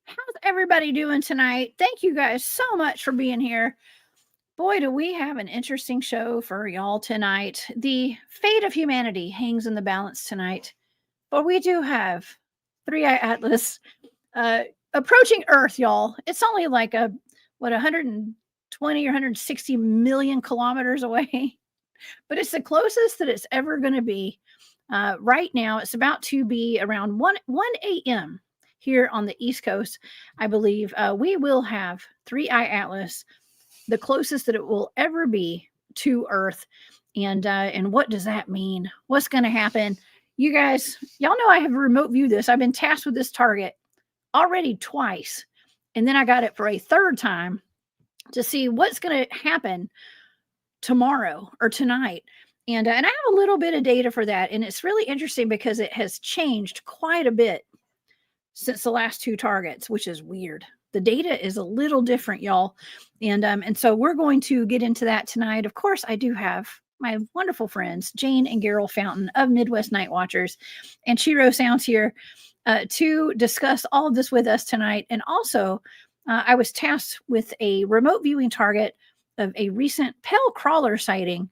How's everybody doing tonight? Thank you guys so much for being here. Boy, do we have an interesting show for y'all tonight. The fate of humanity hangs in the balance tonight, but we do have Three Eye Atlas uh, approaching Earth, y'all. It's only like 120 or 160 million kilometers away, but it's the closest that it's ever going to be. Right now, it's about to be around 1 a.m. here on the East Coast, I believe. We will have Three Eye Atlas, the closest that it will ever be to Earth. And what does that mean? What's going to happen? You guys, y'all know I have remote viewed this. I've been tasked with this target already twice, and then I got it for a third time to see what's going to happen tomorrow or tonight. And I have a little bit of data for that, and it's really interesting because it has changed quite a bit since the last two targets, which is weird. The data is a little different, y'all, and so we're going to get into that tonight. Of course, I do have my wonderful friends Jane and Garrel Fountain of Midwest Night Watchers, and Shiro Sounds here to discuss all of this with us tonight. And also, I was tasked with a remote viewing target of a recent pale crawler sighting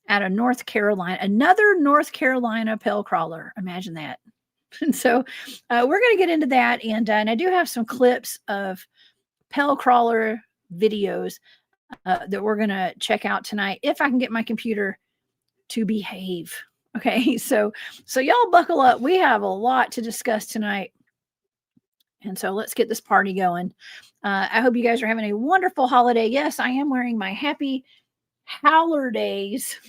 out of North Carolina, another North Carolina pale crawler. Imagine that. And so we're going to get into that. And I do have some clips of pale crawler videos that we're going to check out tonight if I can get my computer to behave. Okay, so y'all buckle up. We have a lot to discuss tonight. And so let's get this party going. I hope you guys are having a wonderful holiday. Yes, I am wearing my Happy Howler Days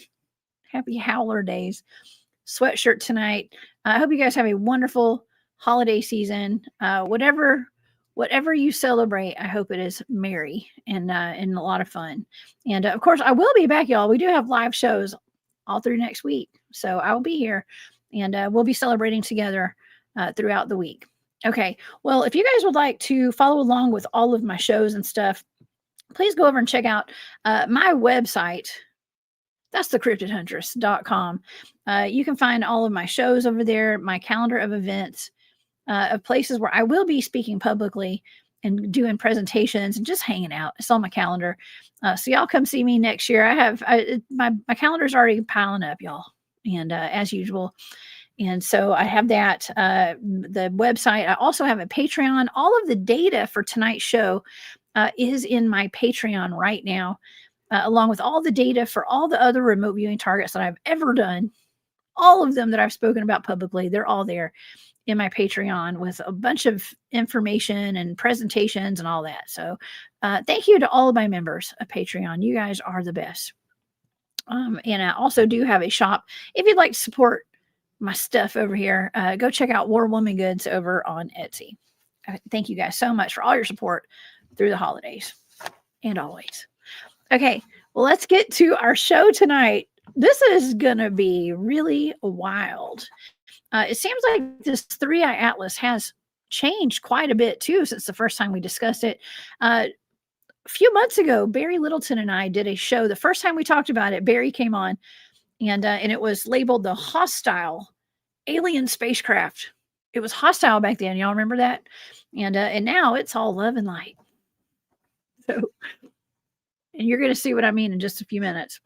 sweatshirt tonight. I hope you guys have a wonderful holiday season. Whatever you celebrate, I hope it is merry and a lot of fun. And of course, I will be back, y'all. We do have live shows all through next week, so I will be here, and we'll be celebrating together throughout the week. Okay. Well, if you guys would like to follow along with all of my shows and stuff, please go over and check out my website. That's thecryptidhuntress.com. You can find all of my shows over there, my calendar of events, of places where I will be speaking publicly and doing presentations and just hanging out. It's on my calendar. So y'all come see me next year. My calendar's already piling up, y'all. And as usual. And so I have that, the website. I also have a Patreon. All of the data for tonight's show is in my Patreon right now. Along with all the data for all the other remote viewing targets that I've ever done, all of them that I've spoken about publicly, they're all there in my Patreon with a bunch of information and presentations and all that. So thank you to all of my members of Patreon. You guys are the best. And I also do have a shop. If you'd like to support my stuff over here, go check out War Woman Goods over on Etsy. Thank you guys so much for all your support through the holidays and always. Okay, well, let's get to our show tonight. This is going to be really wild. It seems like this Three Eye Atlas has changed quite a bit, too, since the first time we discussed it. A few months ago, Barry Littleton and I did a show. The first time we talked about it, Barry came on, and it was labeled the Hostile Alien Spacecraft. It was hostile back then. Y'all remember that? And now it's all love and light. So... and you're going to see what I mean in just a few minutes.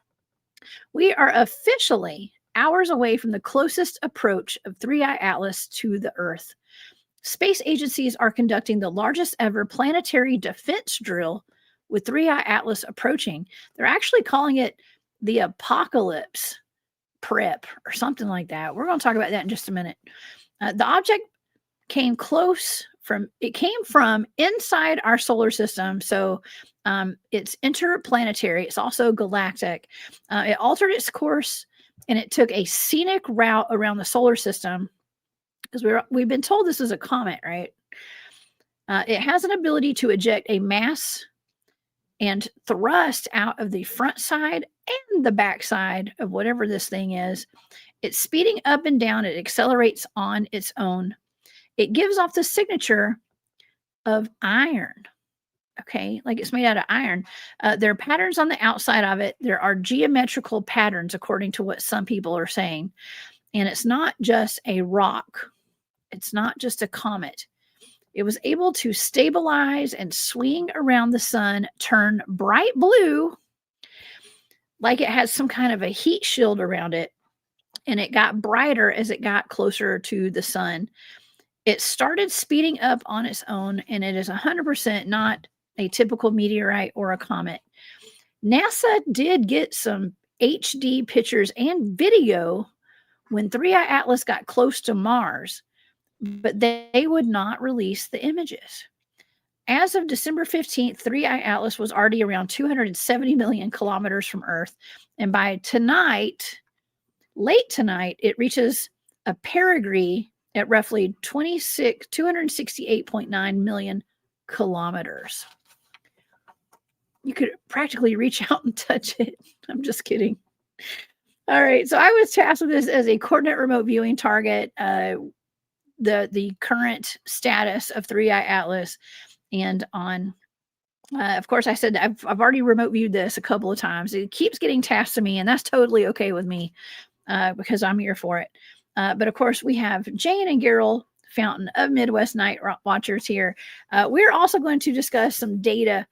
We are officially hours away from the closest approach of Three Eye Atlas to the Earth. Space agencies are conducting the largest ever planetary defense drill with Three Eye Atlas approaching. They're actually calling it the Apocalypse Prep or something like that. We're going to talk about that in just a minute. The object came from inside our solar system. So it's interplanetary. It's also galactic. It altered its course and it took a scenic route around the solar system because we've been told this is a comet, right? It has an ability to eject a mass and thrust out of the front side and the back side of whatever this thing is. It's speeding up and down. It accelerates on its own. It gives off the signature of iron. Okay, like it's made out of iron. There are patterns on the outside of it. There are geometrical patterns, according to what some people are saying. And it's not just a rock. It's not just a comet. It was able to stabilize and swing around the sun, turn bright blue, like it has some kind of a heat shield around it, and it got brighter as it got closer to the sun. It started speeding up on its own, and it is 100% not a typical meteorite or a comet. NASA did get some HD pictures and video when 3i Atlas got close to Mars, but they would not release the images. As of December 15th, 3i Atlas was already around 270 million kilometers from Earth. And by tonight, late tonight, it reaches a perigee at roughly 268.9 million kilometers. You could practically reach out and touch it. I'm just kidding. All right. So I was tasked with this as a coordinate remote viewing target, the current status of 3i Atlas. And on, of course, I said I've already remote viewed this a couple of times. It keeps getting tasked to me, and that's totally okay with me because I'm here for it. But of course, we have Jane and Gerald Fountain of Midwest Night Watchers here. We're also going to discuss some data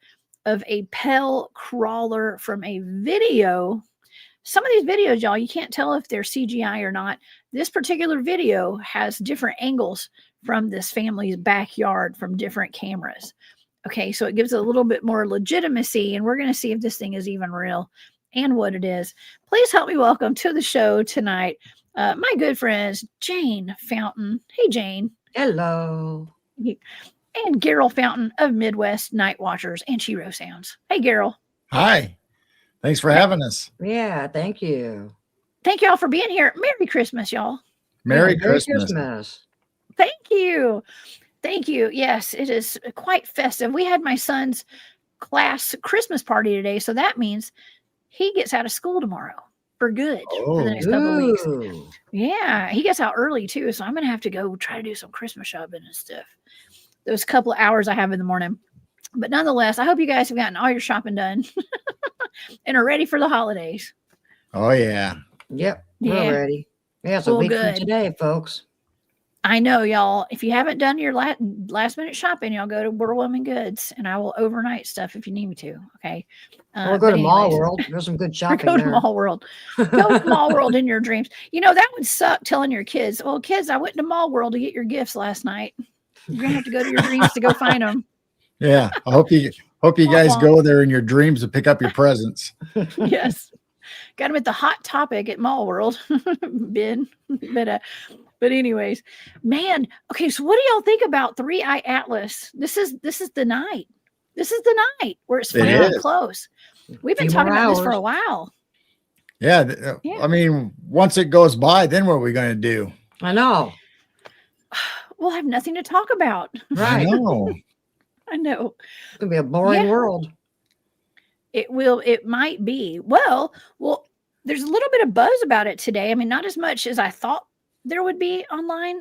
of a Pell crawler from a video. Some of these videos, y'all, you can't tell if they're CGI or not. This particular video has different angles from this family's backyard from different cameras. Okay, so it gives it a little bit more legitimacy, and we're going to see if this thing is even real and what it is. Please help me welcome to the show tonight my good friends, Jane Fountain. Hey, Jane. Hello. And Gerald Fountain of Midwest Night Watchers and Shiro Sounds. Hey, Gerald. Hi. Thanks for having us. Yeah, thank you. Thank y'all for being here. Merry Christmas, y'all. Merry Christmas. Thank you. Thank you. Yes, it is quite festive. We had my son's class Christmas party today, so that means he gets out of school tomorrow for good for the next couple of weeks. Yeah, he gets out early too, so I'm going to have to go try to do some Christmas shopping and stuff. Those couple of hours I have in the morning. But nonetheless, I hope you guys have gotten all your shopping done and are ready for the holidays. Oh, yeah. Yep, we're ready. Yeah, it's a week from today, folks. I know, y'all. If you haven't done your last minute shopping, y'all go to World Women Goods, and I will overnight stuff if you need me to. Okay. Or go to Mall World. There's some good shopping there. Go to Mall World. Go to Mall World in your dreams. You know, that would suck telling your kids, well, kids, I went to Mall World to get your gifts last night. You're going to have to go to your dreams to go find them. Yeah. I hope you guys go there in your dreams to pick up your presents. Yes. Got them at the Hot Topic at Mall World. Ben. But anyways, man. Okay, so what do y'all think about 3i Atlas? This is the night. This is the night where it's finally close. We've been talking about this for a while. Yeah. I mean, once it goes by, then what are we going to do? I know. We'll have nothing to talk about. Right. I know. It's going to be a boring world. It will. It might be. Well, there's a little bit of buzz about it today. I mean, not as much as I thought there would be online,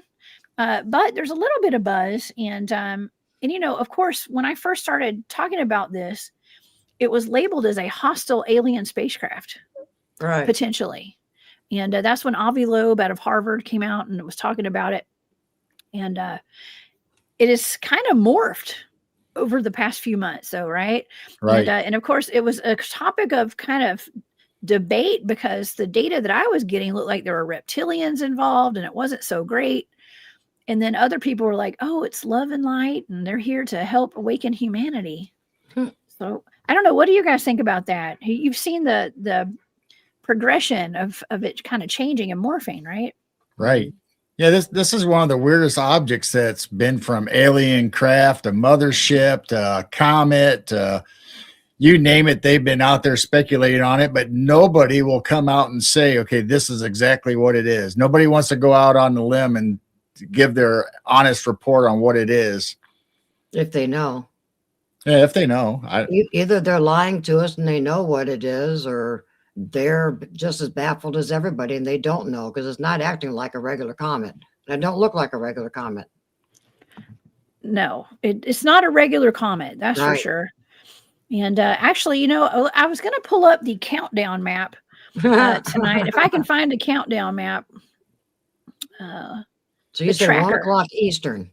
but there's a little bit of buzz. And you know, of course, when I first started talking about this, it was labeled as a hostile alien spacecraft, right? Potentially. And that's when Avi Loeb out of Harvard came out and was talking about it. And it is kind of morphed over the past few months, though, right? Right. And of course, it was a topic of kind of debate because the data that I was getting looked like there were reptilians involved and it wasn't so great. And then other people were like, oh, it's love and light and they're here to help awaken humanity. So I don't know. What do you guys think about that? You've seen the progression of it kind of changing and morphing, right? Right. Yeah, this is one of the weirdest objects that's been from alien craft, a mothership, a comet, you name it. They've been out there speculating on it, but nobody will come out and say, okay, this is exactly what it is. Nobody wants to go out on the limb and give their honest report on what it is. If they know. Yeah, if they know. Either they're lying to us and they know what it is, or they're just as baffled as everybody and they don't know because it's not acting like a regular comet. It don't look like a regular comet. No, it's not a regular comet. That's for sure. And actually, you know, I was going to pull up the countdown map tonight. If I can find a countdown map. So you said 1 o'clock Eastern.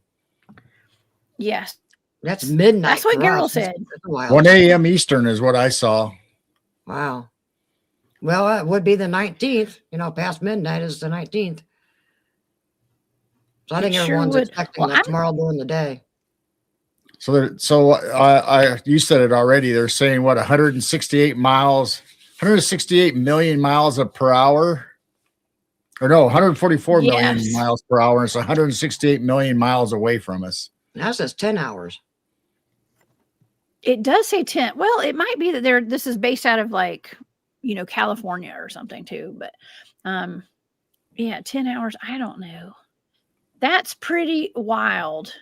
Yes. That's midnight. That's what for Gerald us. That's said. a while. 1 a.m. Eastern is what I saw. Wow. Well, it would be the 19th. Past midnight is the 19th. So I It think sure everyone's would. expecting Well, that tomorrow during the day. So you said it already. They're saying what 168 miles, 168 million miles per hour, or no, 144 million yes. miles per hour. It's 168 million miles away from us. That says 10 hours. It does say 10. Well, it might be that this is based out of like, California or something too. But yeah, 10 hours. I don't know. That's pretty wild.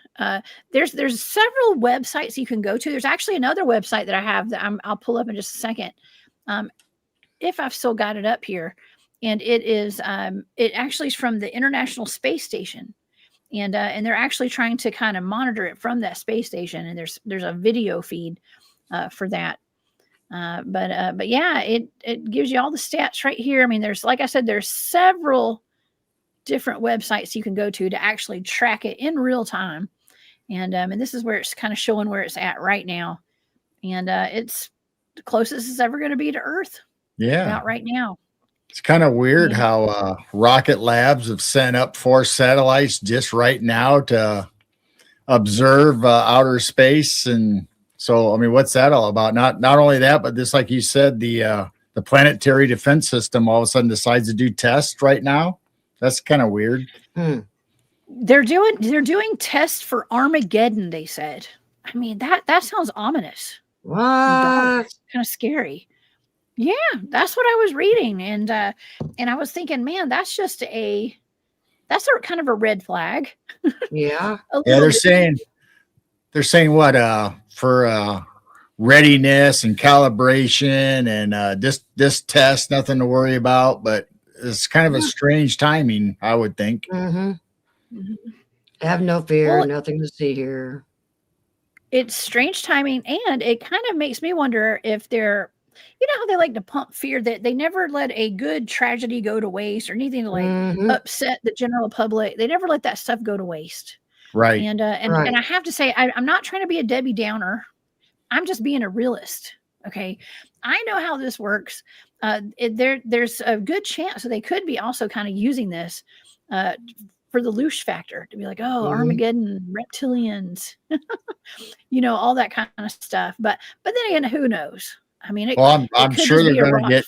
There's several websites you can go to. There's actually another website that I have that I'll pull up in just a second, if I've still got it up here. And it is it actually is from the International Space Station, and they're actually trying to kind of monitor it from that space station. And there's a video feed for that. But yeah, it gives you all the stats right here. I mean, like I said, there's several different websites you can go to actually track it in real time. And this is where it's kind of showing where it's at right now. And it's the closest it's ever going to be to Earth. Yeah. About right now. It's kind of weird how Rocket Labs have sent up 4 satellites just right now to observe outer space. And so, I mean, what's that all about? Not only that, but this, like you said, the planetary defense system all of a sudden decides to do tests right now. That's kind of weird. They're doing tests for Armageddon, they said. I mean, that sounds ominous. What? Kind of scary. Yeah, that's what I was reading. And I was thinking, man, that's a kind of a red flag. Yeah. Yeah, they're saying what for readiness and calibration and this test, nothing to worry about, but it's kind of a strange timing, I would think. Mm-hmm. Have no fear, nothing to see here. It's strange timing, and it kind of makes me wonder if they're, how they like to pump fear, that they never let a good tragedy go to waste or anything to like upset the general public. They never let that stuff go to waste. Right. And I have to say, I'm not trying to be a Debbie Downer. I'm just being a realist. Okay. I know how this works. There's a good chance that they could be also kind of using this for the loosh factor to be like, oh, Armageddon, reptilians, all that kind of stuff. But then again, who knows? I mean, I'm sure they're going to get.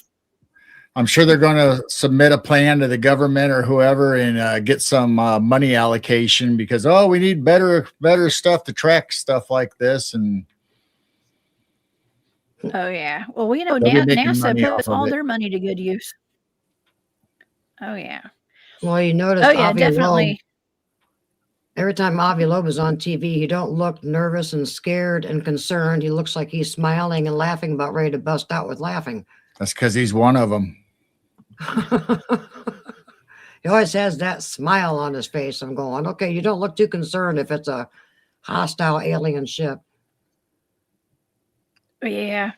I'm sure they're going to submit a plan to the government or whoever and get some money allocation because we need better stuff to track stuff like this. And oh yeah, well we know NASA puts all their money to good use. Oh yeah. Well, you notice. Oh yeah, definitely. Every time Avi Loeb is on TV, he don't look nervous and scared and concerned. He looks like he's smiling and laughing, about ready to bust out with laughing. That's because he's one of them. He always has that smile on his face. I'm going, okay, you don't look too concerned if it's a hostile alien ship. Yeah,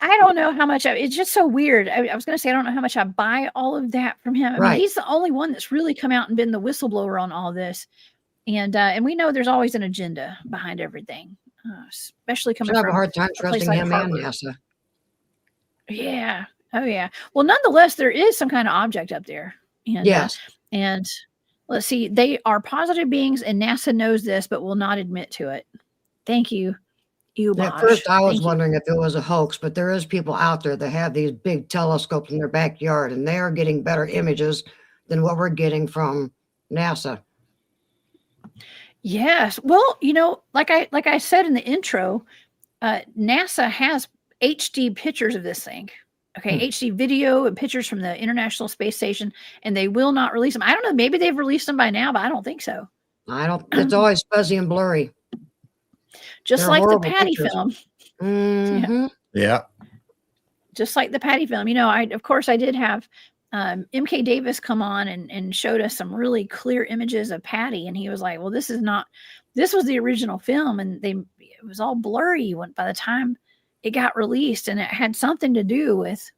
I don't know how much it's just so weird. I was going to say, I don't know how much I buy all of that from him. I mean, he's the only one that's really come out and been the whistleblower on all this. And we know there's always an agenda behind everything, especially coming from. I have a hard time trusting him and NASA. Yeah. Oh yeah. Well, nonetheless, there is some kind of object up there. And, yes. And let's see, they are positive beings, and NASA knows this, but will not admit to it. Thank you. At first, I was wondering if it was a hoax, but there is people out there that have these big telescopes in their backyard, and they are getting better images than what we're getting from NASA. Yes. Well, like I said in the intro, NASA has HD pictures of this thing. Okay, HD video and pictures from the International Space Station, and they will not release them. I don't know. Maybe they've released them by now, but I don't think so. It's always fuzzy and blurry. Just They're like the Patty pictures. film. Mm-hmm. Yeah. Just like the Patty film. Of course I did have MK Davis come on and showed us some really clear images of Patty. And he was like, well, this was the original film. And it was all blurry by the time it got released. And it had something to do with,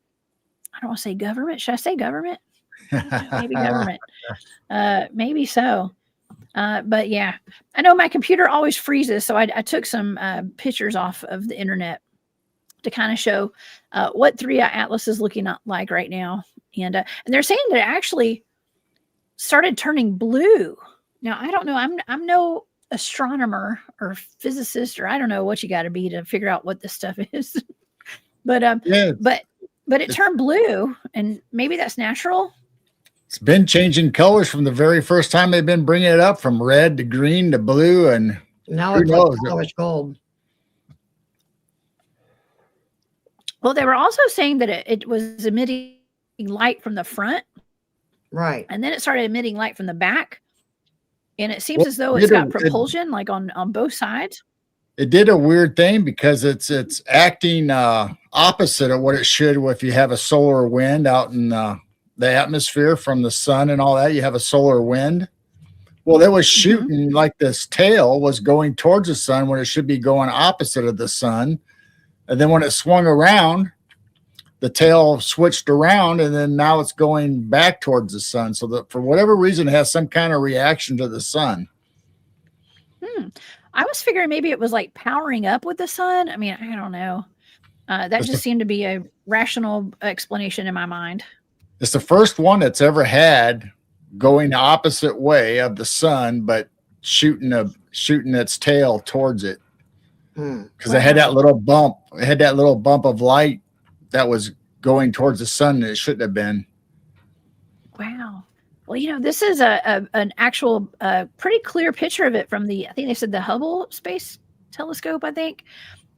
I don't want to say government. Should I say government? Maybe government. Maybe so. But yeah, I know my computer always freezes, so I took some pictures off of the internet to kind of show what 3-eye atlas is looking like right now, and they're saying that it actually started turning blue. Now I don't know. I'm no astronomer or physicist, or I don't know what you got to be to figure out what this stuff is. But Yeah, but it turned blue, and maybe that's natural. it's been changing colors from the very first time they've been bringing it up, from red to green to blue, and Now who it's knows? like polished gold. Well, they were also saying that it was emitting light from the front, Right. and then it started emitting light from the back, and it seems Well, as though it it's did got a- propulsion like on both sides. it did a weird thing because it's acting opposite of what it should if you have a solar wind out in the atmosphere from the sun and all that. You have a solar wind. Well, it was shooting like this tail was going towards the sun when it should be going opposite of the sun. And then when it swung around, the tail switched around, and then now it's going back towards the sun. So that for whatever reason, it has some kind of reaction to the sun. I was figuring maybe it was like powering up with the sun. I mean, I don't know. That That's just seemed to be a rational explanation in my mind. It's the first one that's ever had going the opposite way of the sun, but shooting its tail towards it. Because it had that little bump. It had that little bump of light that was going towards the sun, and it shouldn't have been. Wow. Well, this is an actual pretty clear picture of it from I think they said the Hubble Space Telescope. I think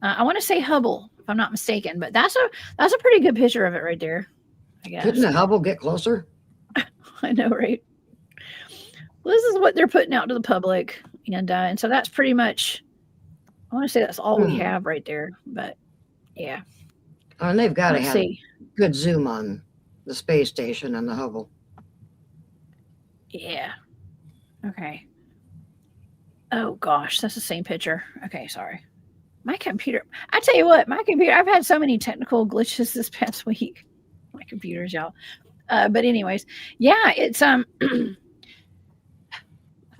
I want to say Hubble, if I'm not mistaken, but that's a pretty good picture of it right there. I guess. Couldn't the Hubble get closer? I know, right? Well, this is what they're putting out to the public, and so that's pretty much. I want to say that's all we have right there, but yeah. Oh, and they've got to Let's have see. good zoom on the space station and the Hubble. Yeah. Okay. Oh gosh, that's the same picture. Okay, sorry. My computer. I tell you what, my computer. I've had so many technical glitches this past week. My computers, y'all. But anyways, yeah, it's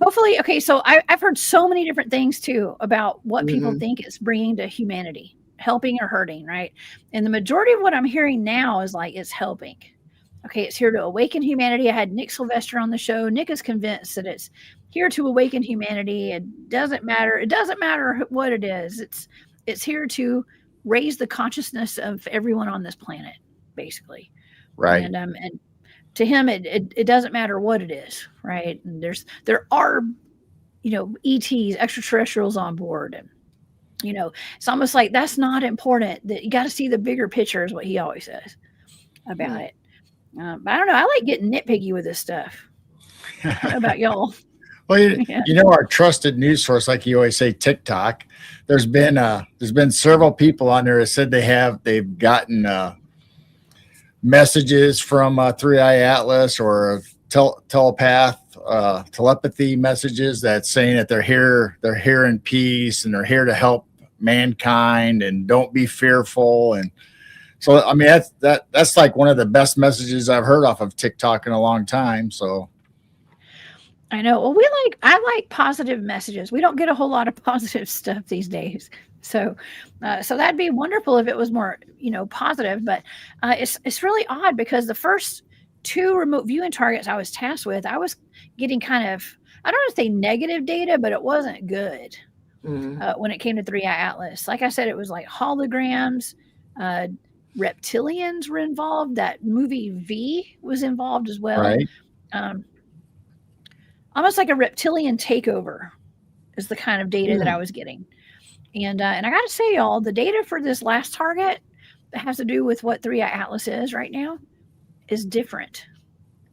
hopefully okay. So I've heard so many different things too about what people think it's bringing to humanity, helping or hurting, right? And the majority of what I'm hearing now is like it's helping. Okay, it's here to awaken humanity. I had Nick Sylvester on the show. Nick is convinced that it's here to awaken humanity. It doesn't matter. It doesn't matter what it is. It's here to raise the consciousness of everyone on this planet, basically. Right. And to him, it doesn't matter what it is, right? And there are, ETs, extraterrestrials on board, and it's almost like that's not important. That you got to see the bigger picture, is what he always says about it. But I don't know. I like getting nitpicky with this stuff. I don't know about y'all. Well, our trusted news source, like you always say, TikTok. There's been several people on there that said they've gotten messages from 3-eye atlas or telepathy messages that's saying that they're here in peace and they're here to help mankind and don't be fearful. And so, I mean, that's like one of the best messages I've heard off of TikTok in a long time. So I know. Well, I like positive messages. We don't get a whole lot of positive stuff these days. So that'd be wonderful if it was more, positive. But it's really odd because the first 2 remote viewing targets I was tasked with, I was getting kind of, I don't want to say negative data, but it wasn't good when it came to 3-eye atlas. Like I said, it was like holograms, reptilians were involved. That movie V was involved as well. Right. Almost like a reptilian takeover is the kind of data that I was getting. And I got to say, y'all, the data for this last target that has to do with what 3-eye atlas is right now is different.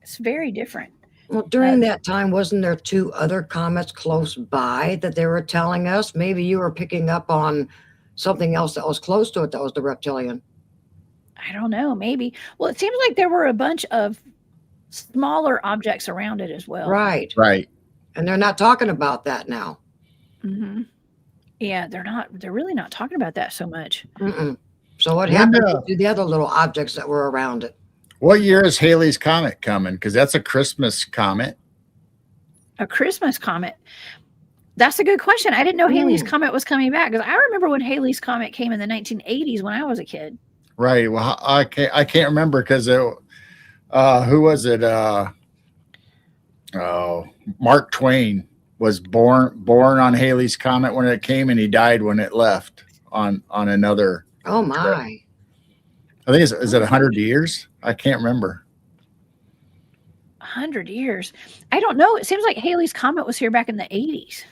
It's very different. Well, during that time, wasn't there 2 other comets close by that they were telling us? Maybe you were picking up on something else that was close to it that was the reptilian. I don't know, maybe. Well, it seems like there were a bunch of smaller objects around it as well. Right. And they're not talking about that now. Mm-hmm. Yeah, they're really not talking about that so much. So what happened to the other little objects that were around it? What year is Halley's Comet coming? Because that's a Christmas comet. A Christmas comet. That's a good question. I didn't know Halley's Comet was coming back, because I remember when Halley's Comet came in the 1980s when I was a kid. Right. Well, I can't remember because who was it? Mark Twain was born on Halley's Comet when it came, and he died when it left on another. Oh my! I think is it 100 years? I can't remember. 100 years. I don't know. It seems like Halley's Comet was here back in the 80s.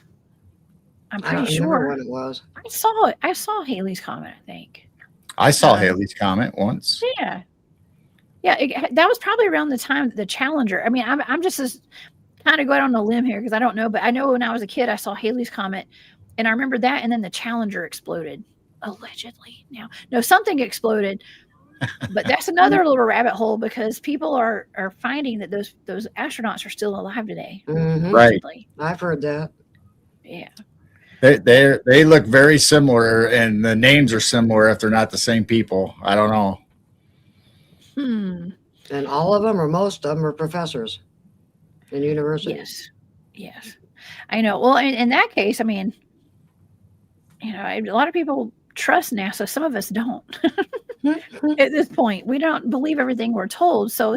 I'm I don't pretty remember sure. what it was. I saw it. I saw Haley's Comet, I think. I saw Halley's Comet once. Yeah. Yeah, that was probably around the time the Challenger. I mean, I'm just kind of going on a limb here because I don't know, but I know when I was a kid, I saw Halley's Comet, and I remember that, and then the Challenger exploded, allegedly. No, something exploded, but that's another little rabbit hole because people are finding that those astronauts are still alive today. Mhm. Right. Allegedly. I've heard that. Yeah. They look very similar, and the names are similar if they're not the same people. I don't know. And all of them, or most of them, are professors in universities. Yes. I know. Well, in that case, I mean, a lot of people trust NASA. Some of us don't. At this point, we don't believe everything we're told. So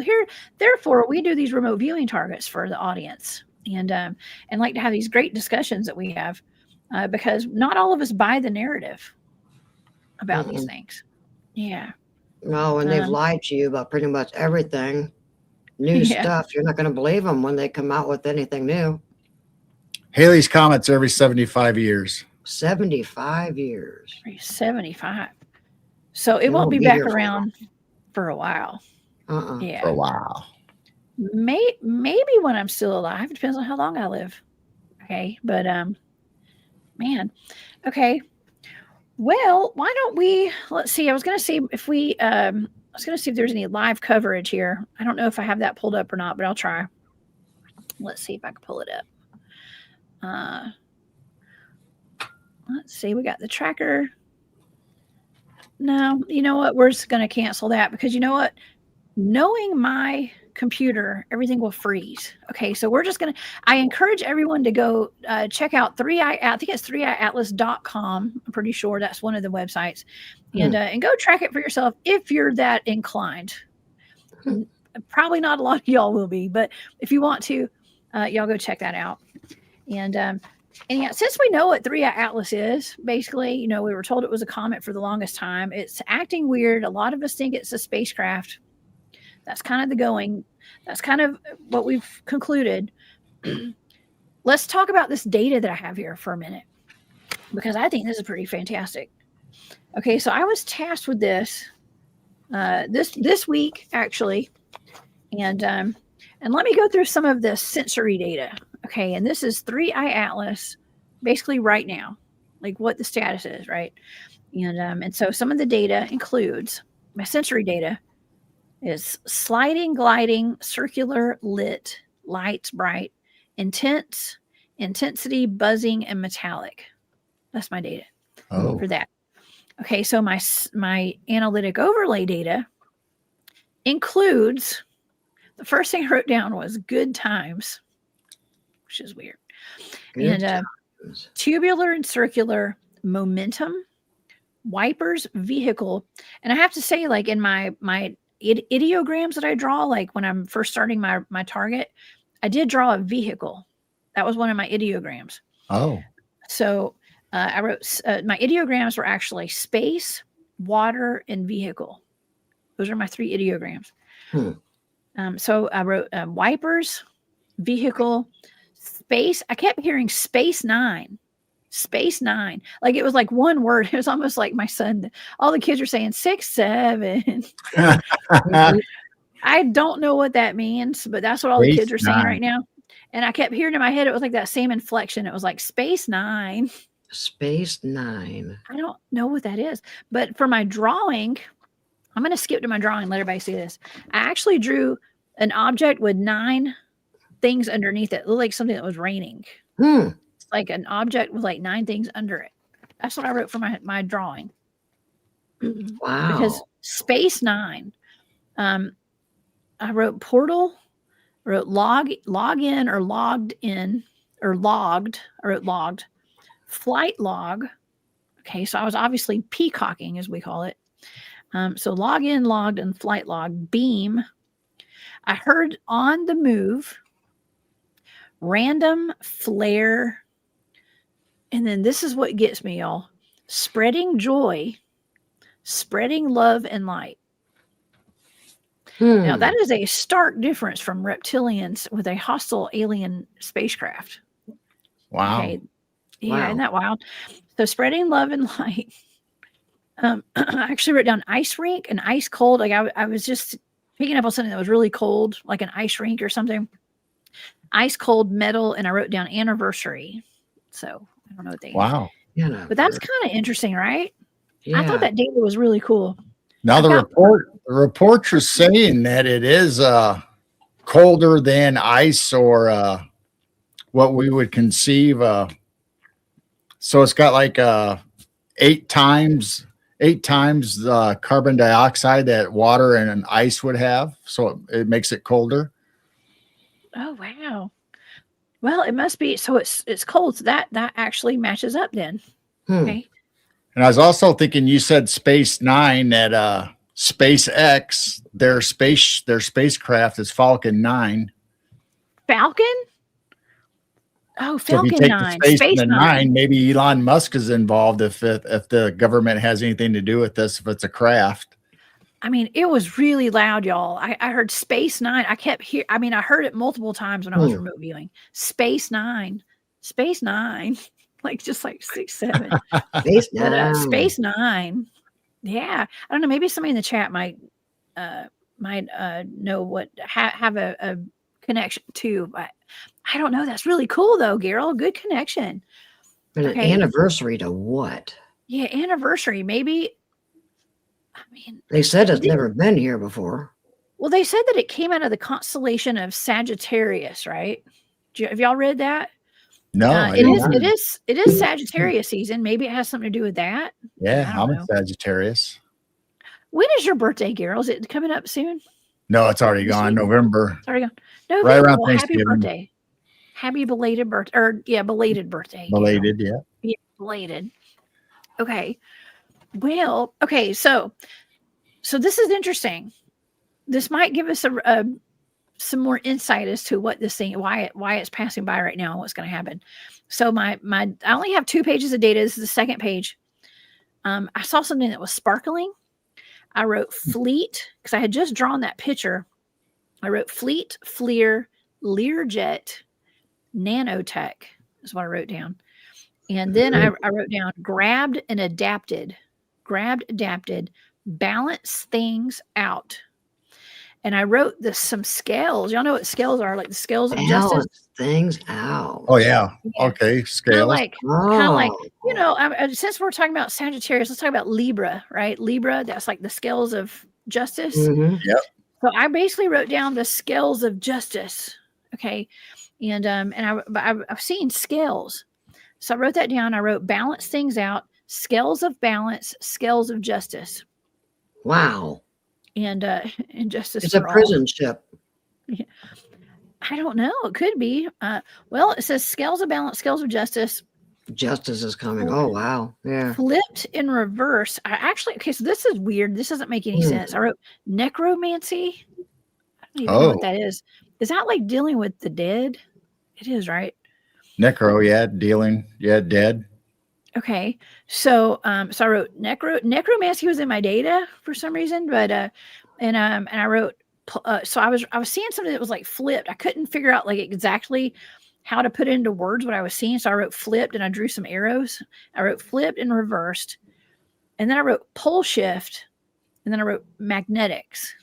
therefore, we do these remote viewing targets for the audience, and like to have these great discussions that we have, because not all of us buy the narrative about these things. Yeah. No, and they've lied to you about pretty much everything. New stuff. You're not going to believe them when they come out with anything new. Halley's Comet's every 75 years. 75 years. 75. So it won't be back around for a while. Yeah. For a while. Maybe when I'm still alive. It depends on how long I live. Okay. But man. Okay. Well, why don't we, let's see. I was going to see if there's any live coverage here. I don't know if I have that pulled up or not, but I'll try. Let's see if I can pull it up. Let's see. We got the tracker. No, you know what? We're just going to cancel that because you know what? Knowing my computer, everything will freeze. Okay, so we're just going to, I encourage everyone to go check out I think it's 3iatlas.com. I'm pretty sure that's one of the websites. And go track it for yourself if you're that inclined. Probably not a lot of y'all will be, but if you want to, y'all go check that out. And yeah, since we know what 3i Atlas is, basically, we were told it was a comet for the longest time. It's acting weird. A lot of us think it's a spacecraft. That's kind of the going. That's kind of what we've concluded. Let's talk about this data that I have here for a minute, because I think this is pretty fantastic. Okay, so I was tasked with this this week, actually. And let me go through some of the sensory data. Okay, and this is 3i Atlas, basically right now, like what the status is, right? And so some of the data includes my sensory data is sliding, gliding, circular, lit, lights, bright, intense, intensity, buzzing, and metallic. That's my data for that. Okay, so my analytic overlay data includes, the first thing I wrote down was good times, which is weird. And tubular and circular momentum, wipers, vehicle. And I have to say, like in my ideograms that I draw, like when I'm first starting my target, I did draw a vehicle. That was one of my ideograms. So I wrote, my ideograms were actually space, water, and vehicle. Those are my 3 ideograms. So I wrote wipers, vehicle, space. I kept hearing space 9. Like it was like one word. It was almost like my son. All the kids are saying 6, 7. I don't know what that means, but that's what all the kids are saying right now. And I kept hearing in my head, it was like that same inflection. It was like space 9. Space 9. I don't know what that is. But for my drawing, I'm going to skip to my drawing and let everybody see this. I actually drew an object with 9 things underneath it. It looked like something that was raining. It's like an object with like 9 things under it. That's what I wrote for my drawing. Wow. Because space 9. I wrote portal, I wrote log in or logged in or logged. I wrote logged. Flight log. Okay, so I was obviously peacocking, as we call it. So log in, logged, and flight log. Beam. I heard on the move. Random flare. And then this is what gets me, y'all. Spreading joy. Spreading love and light. Now, that is a stark difference from reptilians with a hostile alien spacecraft. Wow. Okay. Yeah, Wow. isn't that wild? So spreading love and light. I actually wrote down ice rink and ice cold. Like I was just picking up on something that was really cold, like an ice rink or something. Ice cold metal, and I wrote down anniversary. So I don't know what they. Wow. Yeah, But that's kind of interesting, right? yeah. I thought that data was really cool. Now the reports are saying that it is colder than ice or what we would conceive. So it's got like 8 times carbon dioxide that water and an ice would have. So it makes it colder. Oh wow. Well, it must be. So it's cold. So that actually matches up then. Okay. And I was also thinking, you said Space 9, that SpaceX, their spacecraft is Falcon 9. Falcon? Oh, So if you Falcon take 9. the Space the 9, maybe Elon Musk is involved if the government has anything to do with this, if it's a craft. I mean, it was really loud, y'all. I heard Space 9. I kept hearing, I mean, I heard it multiple times when I was remote viewing. Space 9. Space 9. Like just like 6, 7. Space But, Nine. Space 9. Yeah. I don't know. Maybe somebody in the chat might know what have a connection to, but I don't know. That's really cool though, Gerald. Good connection. But an anniversary to what? Yeah, anniversary. Maybe. I mean, They said it's never been here before. Well, they said that it came out of the constellation of Sagittarius, right? Have y'all read that? No, it is Sagittarius season. Maybe it has something to do with that. Yeah, I don't I'm know. a Sagittarius. When is your birthday, Gerald? Is it coming up soon? No, it's already gone. November. It's already gone. November. Right around Well, happy Thanksgiving. birthday. Happy belated birthday. Or belated birthday. Belated, Gerald. Yeah, belated. Okay. Well, okay, so this is interesting. This might give us some more insight as to what this thing, why it's passing by right now and what's going to happen. So I only have 2 pages of data. This is the second page. I saw something that was sparkling. I wrote fleet because I had just drawn that picture. I wrote fleet, FLIR, Learjet, nanotech is what I wrote down. And then I wrote down grabbed, adapted, balance things out. And I wrote some scales. Y'all know what scales are, like the scales of justice. Balance things out. Oh yeah. Okay. Scales. Kind of like, you know, since we're talking about Sagittarius, let's talk about Libra, right? Libra, that's like the scales of justice. Yep. So I basically wrote down the scales of justice. Okay. And I've seen scales. So I wrote that down. I wrote balance things out, scales of balance, scales of justice. Wow. And justice. It's a prison ship. Yeah. I don't know. It could be. Well, it says scales of balance, scales of justice. Justice is coming. Oh, wow. Yeah. Flipped in reverse. Okay, so this is weird. This doesn't make any sense. I wrote necromancy. I don't even know what that is. Is that like dealing with the dead? It is, right? Necro, yeah, dealing, yeah, dead. Okay, so I wrote necromancy was in my data for some reason, but and I wrote so I was seeing something that was like flipped. I couldn't figure out like exactly how to put it into words what I was seeing, so I wrote flipped and I drew some arrows. I wrote flipped and reversed, and then I wrote pole shift, and then I wrote magnetics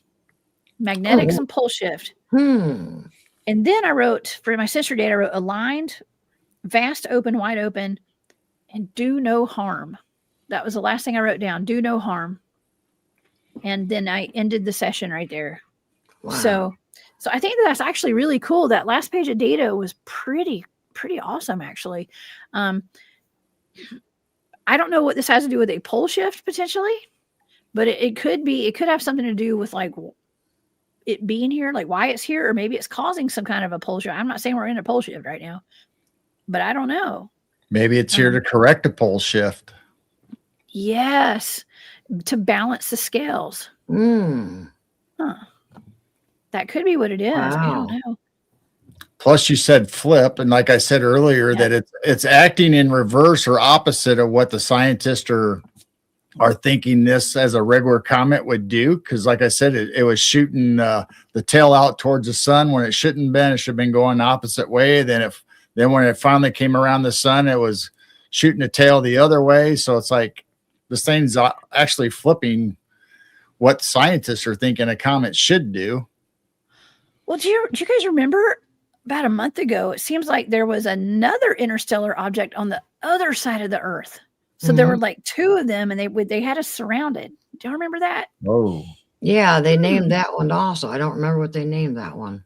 and pole shift. And then I wrote for my sister data, I wrote aligned, vast open, wide open, and do no harm. That was the last thing I wrote down. Do no harm. And then I ended the session right there. Wow. So I think that's actually really cool. That last page of data was pretty awesome, actually. I don't know what this has to do with a pole shift potentially, but it could have something to do with like it being here, like why it's here, or maybe it's causing some kind of a pole shift. I'm not saying we're in a pole shift right now, but I don't know. Maybe it's here to correct a pole shift. Yes, to balance the scales. Huh. That could be what it is. I Wow. don't know. Plus, you said flip, and like I said earlier, that it's acting in reverse or opposite of what the scientists are thinking this as a regular comet would do. Because, like I said, it was shooting the tail out towards the sun when it shouldn't have been. It should have been going the opposite way. Then when it finally came around the sun, it was shooting the tail the other way. So it's like this thing's actually flipping what scientists are thinking a comet should do. Well, do you guys remember about a month ago, it seems like there was another interstellar object on the other side of the Earth. So there were like two of them, and they had us surrounded. Do you remember that? Oh, Yeah, they named that one also. I don't remember what they named that one,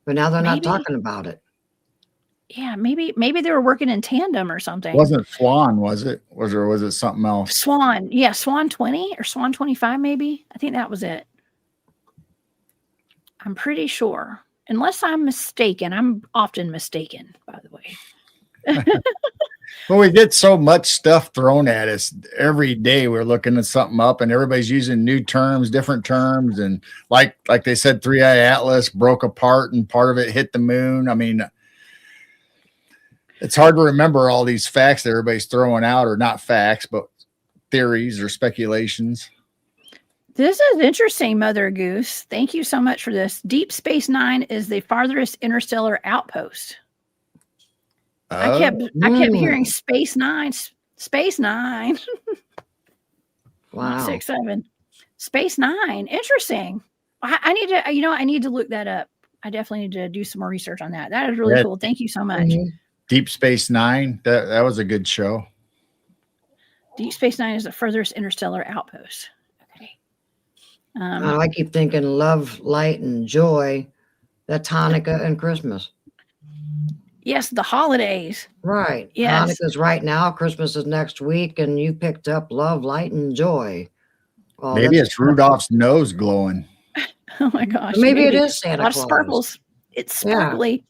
but now they're not Maybe. talking about it. Yeah, maybe they were working in tandem or something. wasn't Swan, was it? Was it something else? Swan, yeah, Swan 20 or Swan 25, maybe. I think that was it. I'm pretty sure, unless I'm mistaken. I'm often mistaken, by the way. Well, we get so much stuff thrown at us every day. We're looking at something up, and everybody's using new terms, different terms, and like they said, 3i Atlas broke apart, and part of it hit the moon. I mean, it's hard to remember all these facts that everybody's throwing out, or not facts, but theories or speculations. This is interesting, Mother Goose. Thank you so much for this. Deep Space Nine is the farthest interstellar outpost. I kept hearing Space Nine. Wow. 6, 7. Space Nine. Interesting. I need to look that up. I definitely need to do some more research on that. That is really cool. Thank you so much. Deep Space Nine. That was a good show. Deep Space Nine is the furthest interstellar outpost. Okay. I keep thinking love, light, and joy. That's Hanukkah and Christmas. Yes, the holidays. Right. Yes. Hanukkah's right now. Christmas is next week, and you picked up love, light, and joy. Well, Maybe it's Rudolph's nose glowing. Oh my gosh. Maybe it is Santa a lot Claus. of sparkles. It's sparkly.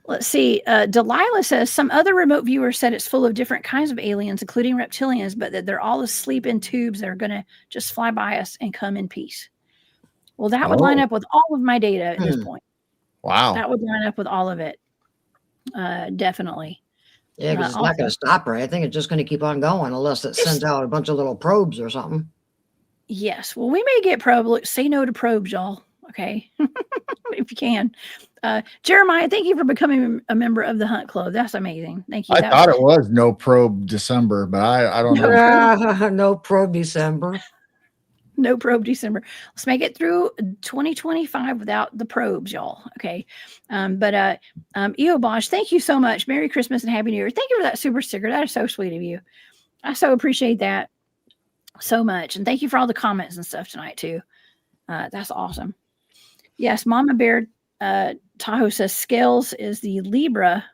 Let's see. Delilah says some other remote viewers said it's full of different kinds of aliens, including reptilians, but that they're all asleep in tubes that are going to just fly by us and come in peace. Well, that would line up with all of my data at this point. Wow. That would line up with all of it. Definitely. Yeah, because it's not going to stop, right? I think it's just going to keep on going unless it sends out a bunch of little probes or something. Yes. Well, we may get probes. Look, say no to probes, y'all. Okay. If you can. Jeremiah, thank you for becoming a member of the Hunt Club. That's amazing. Thank you. I thought it was no probe December, but I don't know. No probe December. No probe December. Let's make it through 2025 without the probes, y'all. Okay. Eobosh, thank you so much. Merry Christmas and Happy New Year. Thank you for that super sticker. That is so sweet of you. I so appreciate that so much. And thank you for all the comments and stuff tonight too. That's awesome. Yes, Mama Bear Tahoe says Scales is the Libra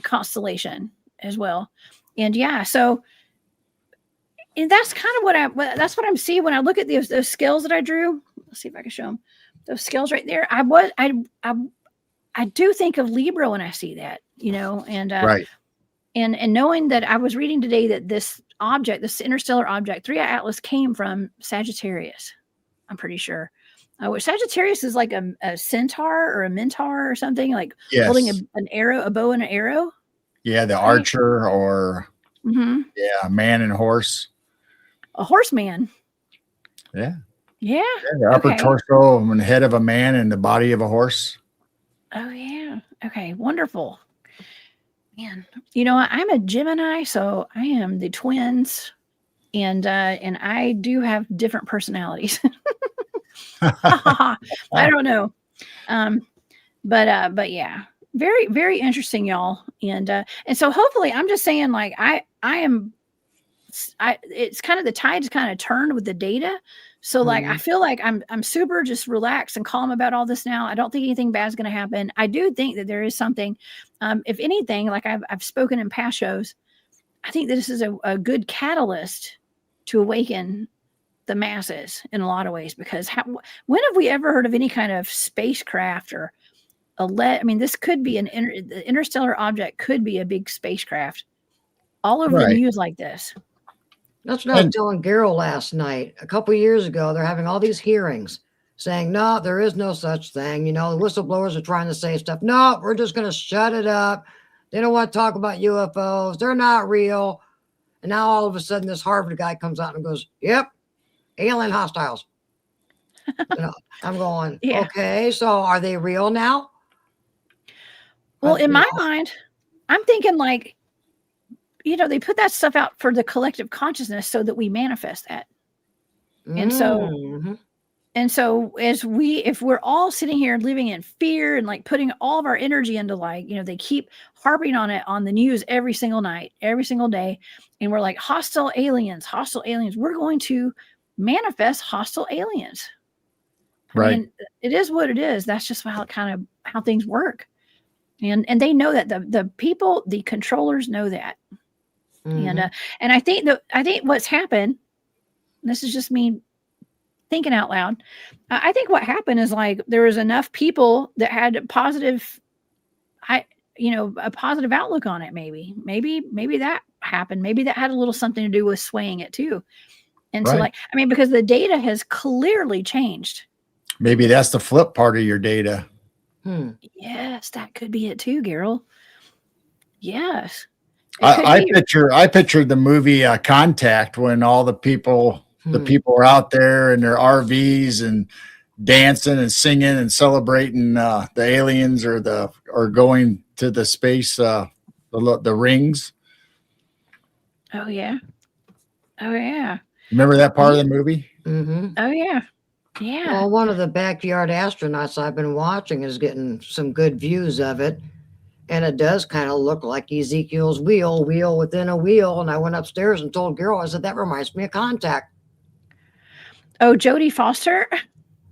constellation as well. And yeah, so and that's kind of what I'm seeing when I look at those scales that I drew. Let's see if I can show them. Those scales right there. I do think of Libra when I see that, and right. And knowing that I was reading today that this interstellar object, 3i Atlas, came from Sagittarius. I'm pretty sure. Which Sagittarius is like a centaur or a minotaur or something, like holding an arrow, a bow and an arrow. Yeah, the archer or a man and horse. A horseman. Yeah. Yeah. The upper torso and the head of a man and the body of a horse. Oh yeah. Okay. Wonderful. Man, I'm a Gemini, so I am the twins, and I do have different personalities. I don't know. But yeah, very, very interesting, y'all. And so hopefully I'm just saying, like, it's kind of, the tide's kind of turned with the data. So like, I feel like I'm super just relaxed and calm about all this now. I don't think anything bad is going to happen. I do think that there is something, if anything, like I've spoken in past shows, I think that this is a good catalyst to awaken the masses in a lot of ways, because when have we ever heard of any kind of spacecraft or I mean, this could be the interstellar object could be a big spacecraft all over the Right. news like this. That's what I was telling Garrel last night. A couple of years ago, they're having all these hearings saying, no, there is no such thing. You know, the whistleblowers are trying to say stuff. No, we're just going to shut it up. They don't want to talk about UFOs. They're not real. And now all of a sudden, this Harvard guy comes out and goes, yep, alien hostiles. You know, I'm going, Yeah. okay, so are they real now? Well, in my mind, I'm thinking like, you know, they put that stuff out for the collective consciousness so that we manifest that. And so if we're all sitting here living in fear and like putting all of our energy into like, you know, they keep harping on it on the news every single night, every single day. And we're like hostile aliens, we're going to manifest hostile aliens. Right. I mean, it is what it is. That's just how things work. And they know that the people, the controllers know that. And I think what's happened, this is just me thinking out loud. I think what happened is like there was enough people that had a positive outlook on it. Maybe that happened. Maybe that had a little something to do with swaying it too. And so like, I mean, because the data has clearly changed. Maybe that's the flip part of your data. Yes, that could be it too, Garrel. Yes. I pictured the movie Contact, when all the people are out there in their RVs and dancing and singing and celebrating the aliens or going to the space, the rings. Oh yeah. Remember that part of the movie? Oh yeah. Yeah. Well, one of the backyard astronauts I've been watching is getting some good views of it. And it does kind of look like Ezekiel's wheel within a wheel. And I went upstairs and told Garrel, I said, that reminds me of Contact. Oh, Jodie Foster?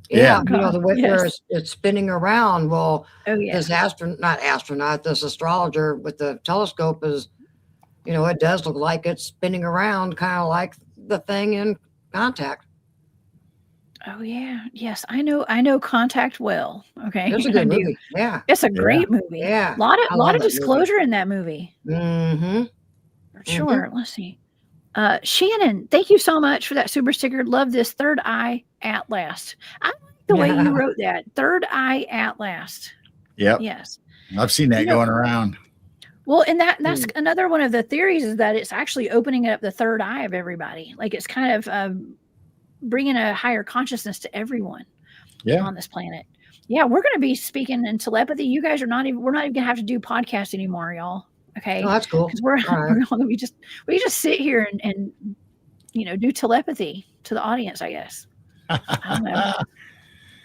Yeah. You know, the way where it's spinning around. Well, this this astrologer with the telescope is, you know, it does look like it's spinning around, kind of like the thing in Contact. Oh yeah. Yes. I know Contact well. Okay. It's a good movie. Yeah. It's a great movie. Yeah. A lot of disclosure in that movie. For sure. Let's see. Shannon, thank you so much for that super sticker. Love this Third Eye at Last. I like the way you wrote that. Third Eye at Last. Yep. Yes. I've seen that going around. Well, and that's another one of the theories, is that it's actually opening up the third eye of everybody. Like it's kind of bringing a higher consciousness to everyone on this planet. Yeah, we're going to be speaking in telepathy. You guys we're not even going to have to do podcasts anymore, y'all. Okay. Oh, that's cool. Because we're going to be we just sit here and you know, do telepathy to the audience, I guess. I don't know.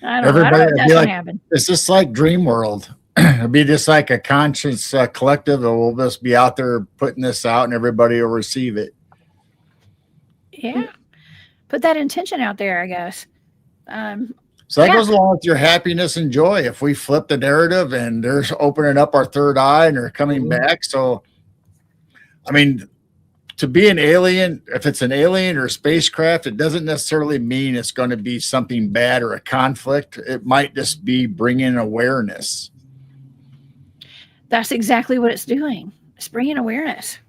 I don't know if that's going to happen. It's just like Dream World. It'll be just like a conscious collective that will just be out there putting this out and everybody will receive it. Yeah. Put that intention out there, I guess. So that goes along with your happiness and joy. If we flip the narrative and they're opening up our third eye and they're coming back. So, I mean, to be an alien, if it's an alien or a spacecraft, it doesn't necessarily mean it's going to be something bad or a conflict. It might just be bringing awareness. That's exactly what it's doing. It's bringing awareness.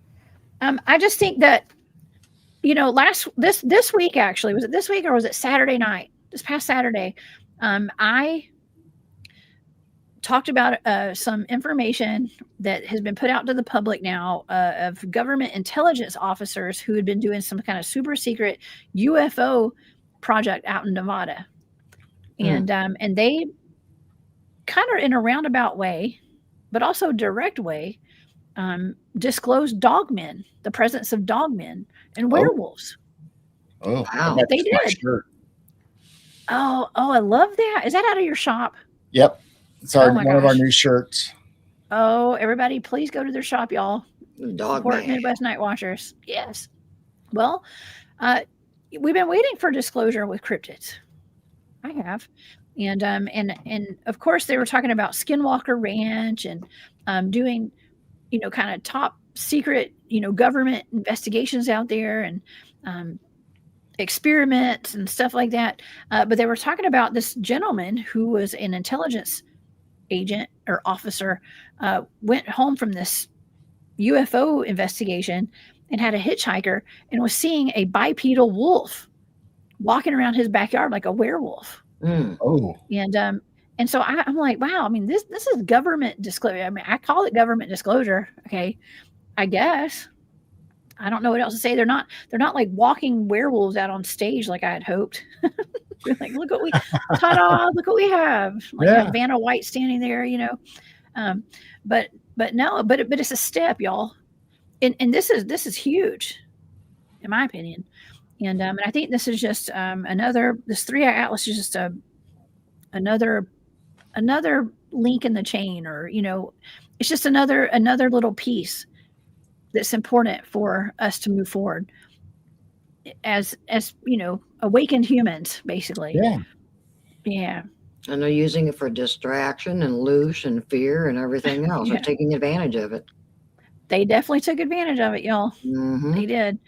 I just think that, you know, this week, actually, was it this week or was it Saturday night? This past Saturday, I talked about some information that has been put out to the public now of government intelligence officers who had been doing some kind of super secret UFO project out in Nevada. And they kind of in a roundabout way, but also direct way, disclosed dogmen, the presence of dogmen and werewolves. Oh, wow. They did. Oh, I love that. Is that out of your shop? Yep. It's one of our new shirts. Oh, everybody, please go to their shop, y'all. Support Midwest Night Watchers. Yes. Well, we've been waiting for disclosure with cryptids. I have. And of course they were talking about Skinwalker Ranch and doing, you know, kind of top secret, you know, government investigations out there. And experiments and stuff like that. But they were talking about this gentleman who was an intelligence agent or officer, went home from this UFO investigation and had a hitchhiker and was seeing a bipedal wolf walking around his backyard like a werewolf. Oh, And so I'm like, wow. I mean, this is government disclosure. I mean, I call it government disclosure. Okay, I guess. I don't know what else to say. They're not like walking werewolves out on stage like I had hoped. Like, look what we, ta-da! Look what we have. Like yeah. Vanna White standing there, you know. But no, but it's a step, y'all. And this is huge, in my opinion. And I think this is just this 3i Atlas is just another link in the chain, or you know, it's just another little piece that's important for us to move forward as you know, awakened humans, basically. Yeah. And they're using it for distraction and loosh and fear and everything else. Yeah. They're taking advantage of it. They definitely took advantage of it, y'all. Mm-hmm. They did.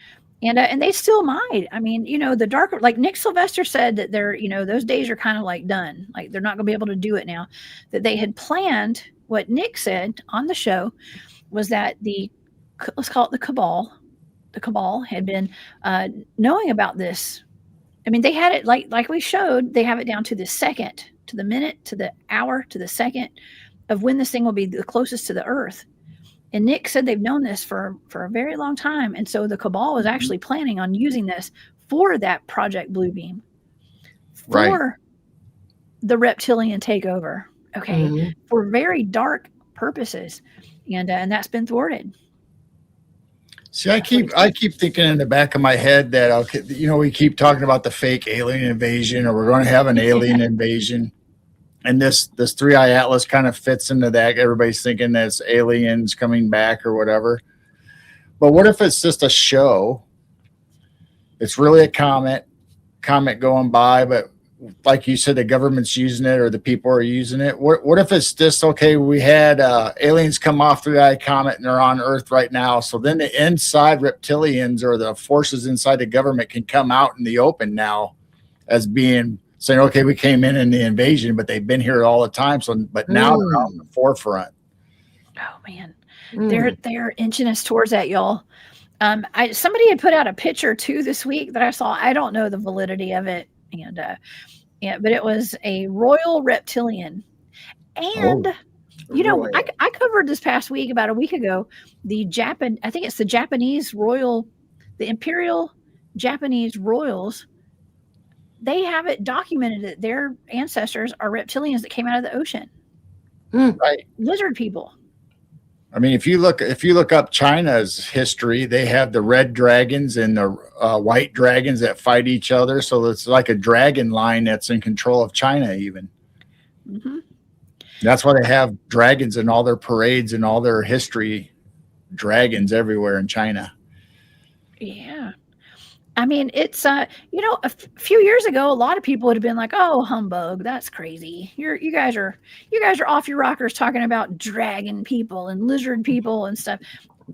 And they still might. I mean, you know, the darker, like Nick Sylvester said that they're, you know, those days are kind of like done. Like they're not going to be able to do it now. That they had planned, what Nick said on the show was that let's call it the cabal had been knowing about this. I mean, they had it like we showed, they have it down to the second, to the minute, to the hour, to the second of when this thing will be the closest to the earth. And Nick said they've known this for a very long time. And so the cabal was actually planning on using this for that Project Bluebeam, for the reptilian takeover. Okay. For very dark purposes. And that's been thwarted. See, I keep thinking in the back of my head that, okay, you know, we keep talking about the fake alien invasion, or we're going to have an alien invasion. And this 3i Atlas kind of fits into that. Everybody's thinking that's aliens coming back or whatever. But what if it's just a show? It's really a comet going by, but like you said, the government's using it or the people are using it. What if it's just, okay, we had aliens come off the 3i comet and they're on Earth right now. So then the inside reptilians or the forces inside the government can come out in the open now as being saying, okay, we came in the invasion, but they've been here all the time. So, but now they're on the forefront. Oh man, they're inching us towards that, y'all. Somebody had put out a picture too this week that I saw. I don't know the validity of it, but it was a royal reptilian, and you know, I covered this past week, about a week ago, I think it's the Japanese royal, the Imperial Japanese royals. They have it documented that their ancestors are reptilians that came out of the ocean. Right. Lizard people. I mean, if you look up China's history, they have the red dragons and the white dragons that fight each other. So it's like a dragon line that's in control of China even. Mm-hmm. That's why they have dragons in all their parades and all their history, dragons everywhere in China. Yeah. I mean, it's you know, a few years ago, a lot of people would have been like, "Oh, humbug, that's crazy. You guys are off your rockers talking about dragon people and lizard people and stuff."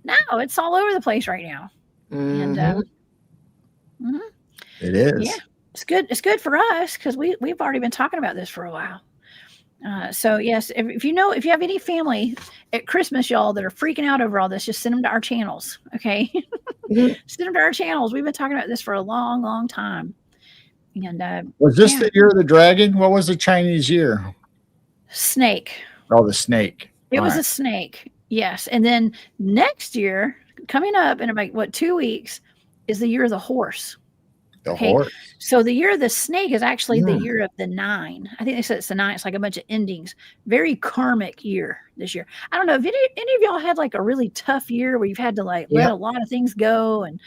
No, it's all over the place right now, and it is. Yeah, it's good. It's good for us because we've already been talking about this for a while. So yes, if you have any family at Christmas, y'all, that are freaking out over all this, just send them to our channels. Okay. Send them to our channels. We've been talking about this for a long, long time. And was this the year of the dragon? What was the Chinese year? Snake. Oh, the snake. It was a snake. Yes. And then next year, coming up in about 2 weeks, is the year of the horse. The horse. So the year of the snake is actually the year of the 9. I think they said it's the 9. It's like a bunch of endings. Very karmic year this year. I don't know if any of y'all had like a really tough year where you've had to like let a lot of things go, and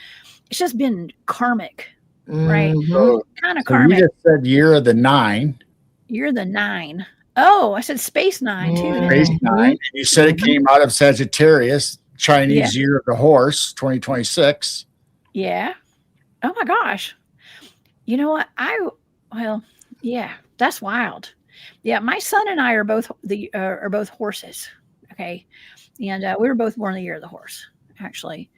it's just been karmic, right? Kind of karmic. You just said year of the 9. Year of the 9. Oh, I said space 9 too. Space 9. And you said it came out of Sagittarius, Chinese year of the horse, 2026. Yeah. Oh my gosh. You know what? That's wild. Yeah, my son and I are both horses. Okay, and we were both born the year of the horse. actually.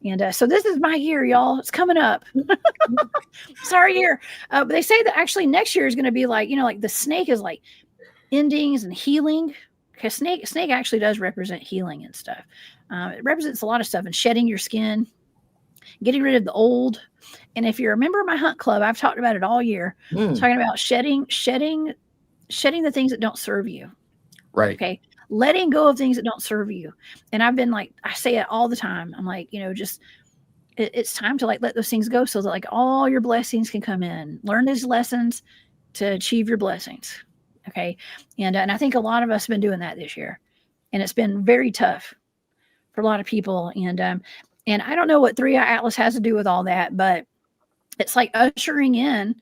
And so this is my year, y'all. It's coming up. It's our year. But they say that actually next year is going to be like, like the snake is like endings and healing. Because snake actually does represent healing and stuff. It represents a lot of stuff and shedding your skin, getting rid of the old. And if you remember my hunt club, I've talked about it all year. Talking about shedding the things that don't serve you. Right. Okay. Letting go of things that don't serve you. And I've been like, I say it all the time. I'm like, just it's time to like let those things go so that like all your blessings can come in. Learn these lessons to achieve your blessings. Okay. And I think a lot of us have been doing that this year. And it's been very tough for a lot of people. And I don't know what 3i Atlas has to do with all that, but it's like ushering in,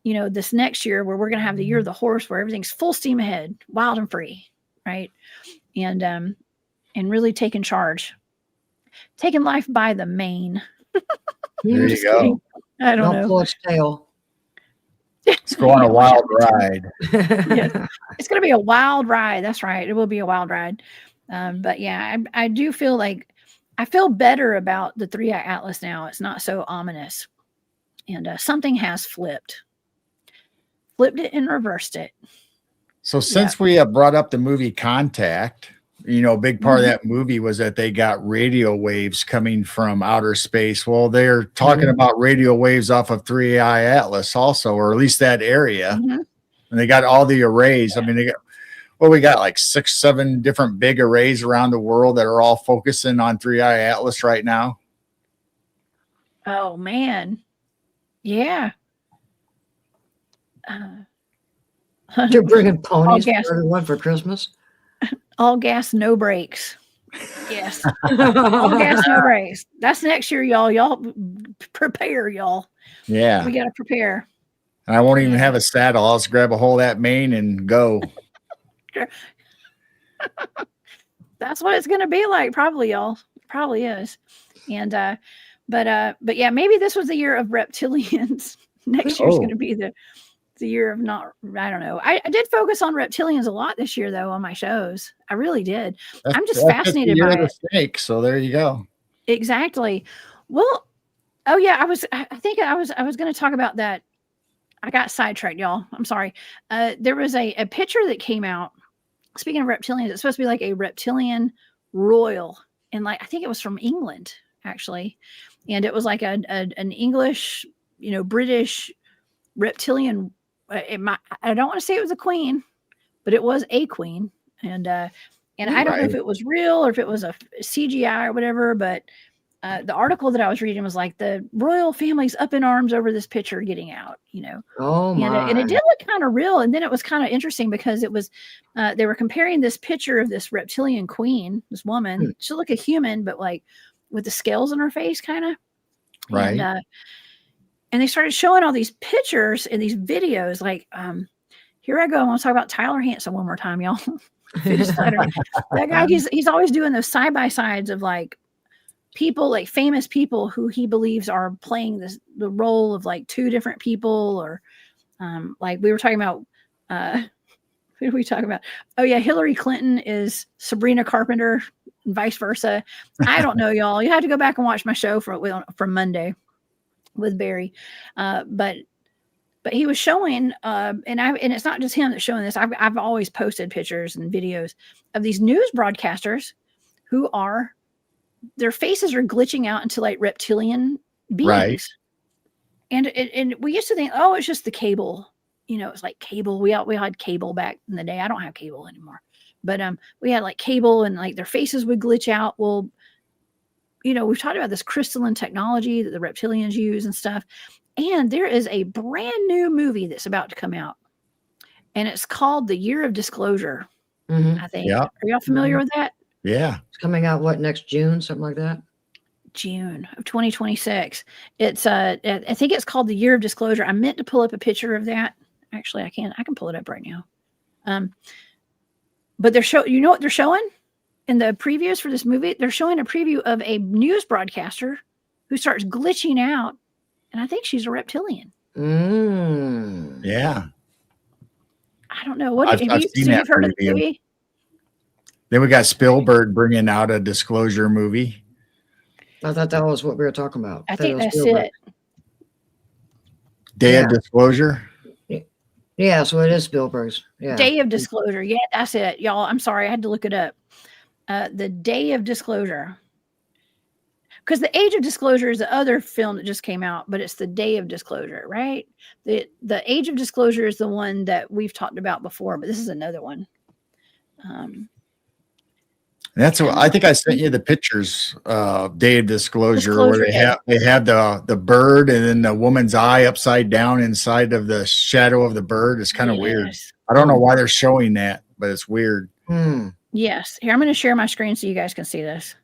this next year where we're going to have the year of the horse, where everything's full steam ahead, wild and free. Right. And really taking charge, taking life by the mane. There you go. Kidding. I don't know. Pull its tail. It's going a wild ride. Yes. It's going to be a wild ride. That's right. It will be a wild ride. But yeah, I do feel like I feel better about the 3i Atlas now. It's not so ominous. And something has flipped it and reversed it. So since we have brought up the movie Contact, a big part of that movie was that they got radio waves coming from outer space. Well, they're talking about radio waves off of 3i Atlas also, or at least that area. And they got all the arrays. I mean, we got like 6, 7 different big arrays around the world that are all focusing on 3i Atlas right now. Oh, man. Yeah. They're bringing ponies for everyone for Christmas. All gas, no brakes. Yes. All gas, no brakes. That's next year, y'all. Y'all prepare, y'all. Yeah. We got to prepare. And I won't even have a saddle. I'll just grab a hold of that mane and go. That's what it's going to be like, probably, y'all. Probably is. And but yeah, maybe this was the year of reptilians. Next year's going to be the year of I don't know. I did focus on reptilians a lot this year, though, on my shows. I really did. I'm just fascinated by it. Snake, so there you go. Exactly. Well, oh yeah, I think I was going to talk about that. I got sidetracked, y'all. I'm sorry. There was a picture that came out. Speaking of reptilians, it's supposed to be like a reptilian royal, and like I think it was from England actually, and it was like an English, British reptilian. I don't want to say it was a queen, but it was a queen, and I don't know if it was real or if it was a CGI or whatever, but the article that I was reading was like the royal family's up in arms over this picture getting out, Oh my. And it did look kind of real. And then it was kind of interesting because it was, they were comparing this picture of this reptilian queen, this woman. She looked a human, but like with the scales on her face, kind of. Right. And they started showing all these pictures and these videos. Like, here I go. I want to talk about Tyler Hansen one more time, y'all. That guy, he's always doing those side by sides of like people, like famous people who he believes are playing the role of like 2 different people, or like we were talking about. Who did we talk about? Oh yeah, Hillary Clinton is Sabrina Carpenter, and vice versa. I don't know, y'all. You have to go back and watch my show from Monday with Barry, but he was showing, and it's not just him that's showing this. I've always posted pictures and videos of these news broadcasters who their faces are glitching out into like reptilian beings, right? And we used to think, oh, it's just the cable, it's like cable. We had cable back in the day. I don't have cable anymore, but we had like cable, and like their faces would glitch out. Well, we've talked about this crystalline technology that the reptilians use and stuff. And there is a brand new movie that's about to come out. And it's called The Year of Disclosure, I think. Yep. Are y'all familiar with that? Yeah. It's coming out, next June? Something like that? June of 2026. It's I think it's called The Year of Disclosure. I meant to pull up a picture of that. Actually, I can pull it up right now. But you know what they're showing? In the previews for this movie, they're showing a preview of a news broadcaster who starts glitching out, and I think she's a reptilian. Yeah. I don't know. What have you heard of the movie? Then we got Spielberg bringing out a disclosure movie. I thought that was what we were talking about. I think that's Spielberg. it. Day of Yeah. Disclosure. Yeah, so it is Spielberg's. Yeah. Day of Disclosure. Yeah, that's it, y'all. I'm sorry, I had to look it up. The Day of Disclosure. Because the Age of Disclosure is the other film that just came out, but it's the Day of Disclosure, right? The Age of Disclosure is the one that we've talked about before, but this is another one. That's what I think I sent you the pictures. Day of Disclosure, where they have the bird and then the woman's eye upside down inside of the shadow of the bird. It's kind of weird. I don't know why they're showing that, but it's weird. Yes. Here, I'm going to share my screen so you guys can see this.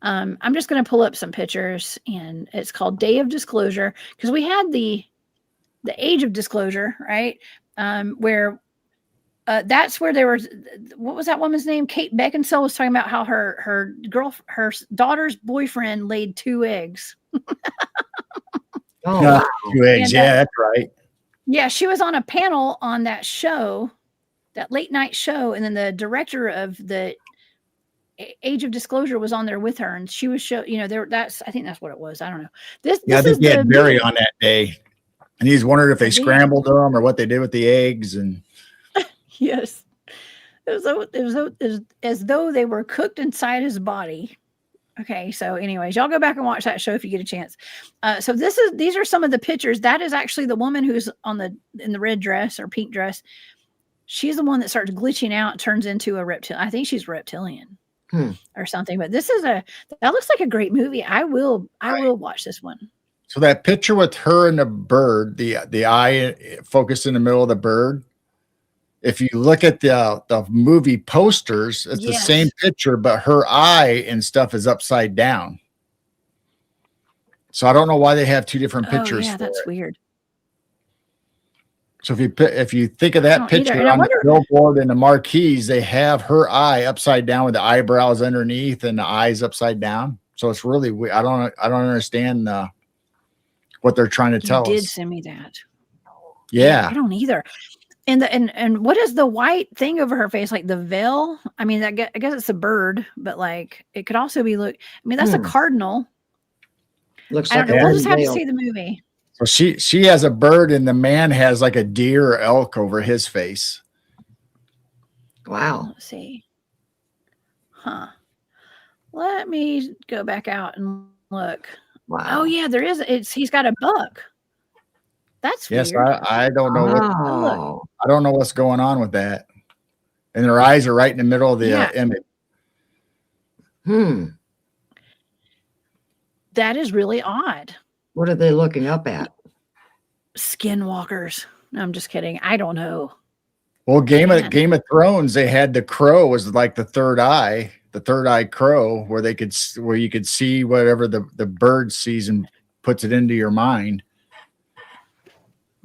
I'm just going to pull up some pictures, and it's called Day of Disclosure because we had the Age of Disclosure, right? Where that's where there was, what was that woman's name? Kate Beckinsale was talking about how her daughter's boyfriend laid 2 eggs. Wow. 2 eggs. Yeah, that's right. Yeah, she was on a panel on that show, that late night show, and then the director of the Age of Disclosure was on there with her, and she was I think that's what it was. I don't know. I think he had Barry on that day, and he's wondering if they scrambled them or what they did with the eggs. And yes, it was as though they were cooked inside his body. Okay, so anyways, y'all go back and watch that show if you get a chance. So these are some of the pictures. That is actually the woman who's in the red dress or pink dress. She's the one that starts glitching out, turns into a reptilian. I think she's reptilian or something. But that looks like a great movie. I will watch this one. So that picture with her and the bird, the eye focused in the middle of the bird. If you look at the movie posters, it's the same picture, but her eye and stuff is upside down. So I don't know why they have 2 different pictures. Yeah, that's weird. So if you think of that picture on the billboard and the marquees, they have her eye upside down with the eyebrows underneath and the eyes upside down. So it's really weird. I don't understand what they're trying to tell us. You did send me that. Yeah, I don't either. And what is the white thing over her face? Like the veil? I mean, I guess it's a bird, but like it could also be that's a cardinal. Looks I don't like know. We'll just have to see the movie. So she has a bird, and the man has like a deer or elk over his face. Wow. Let's see. Huh. Let me go back out and look. Wow. Oh yeah, there is. He's got a buck. That's weird. Yes, I don't know. I don't know what's going on with that. And their eyes are right in the middle of the image. That is really odd. What are they looking up at? Skinwalkers. No, I'm just kidding. I don't know. Well, Game of Thrones, they had the crow was like the third eye crow, where you could see whatever the bird sees and puts it into your mind.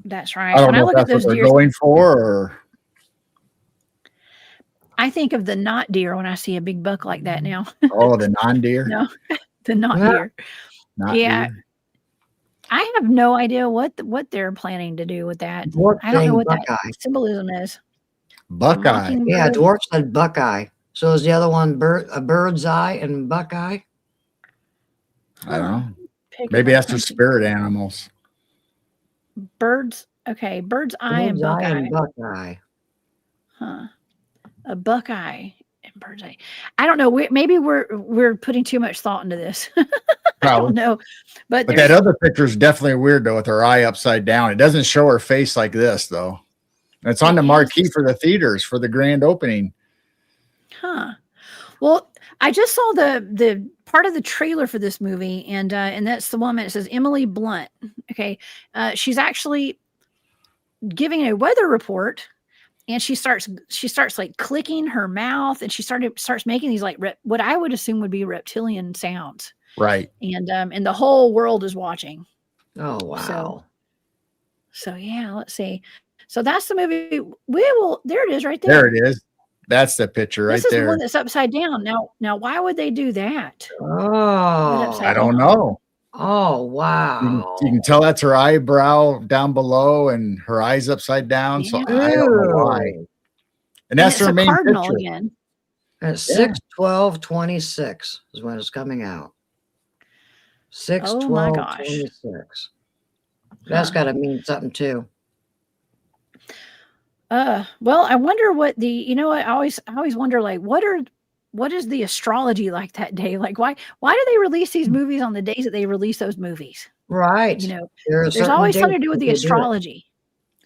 That's right. I don't know if that's what they're going for, or I think of the not deer when I see a big buck like that now. Oh, the non-deer? No, the not deer. Deer. I have no idea what they're planning to do with that. I don't know what that symbolism is. Buckeye. Yeah, Dwarf said Buckeye. So is the other one a bird's eye and Buckeye? I don't know. Maybe that's their spirit animals. Bird's eye and Buckeye. And Buckeye. Huh. A Buckeye and bird's eye. I don't know. Maybe we're putting too much thought into this. I don't know. But that other picture is definitely weird though, with her eye upside down. It doesn't show her face like this though. It's on the marquee for the theaters for the grand opening. Huh. Well, I just saw the part of the trailer for this movie, and that's the woman. It says Emily Blunt. Okay, she's actually giving a weather report, and she starts like clicking her mouth, and she starts making these like what I would assume would be reptilian sounds. Right. And the whole world is watching. Oh wow. So yeah, let's see. So that's the movie. There it is right there. There it is. That's the picture right there. This is the one that's upside down. Now, why would they do that? Oh, I don't know. Oh, wow. You can tell that's her eyebrow down below and her eyes upside down. Yeah. So I don't know why. And that's her main cardinal picture. Again. At 6/12/26 is when it's coming out. 6, Oh my 12, gosh. 26. That's Huh. got to mean something too. Well, I wonder what I always wonder, like, what is the astrology like that day? Like, why do they release these movies on the days that they release those movies? Right. You know, There are there's certain always dates something to do with that the they do it. astrology.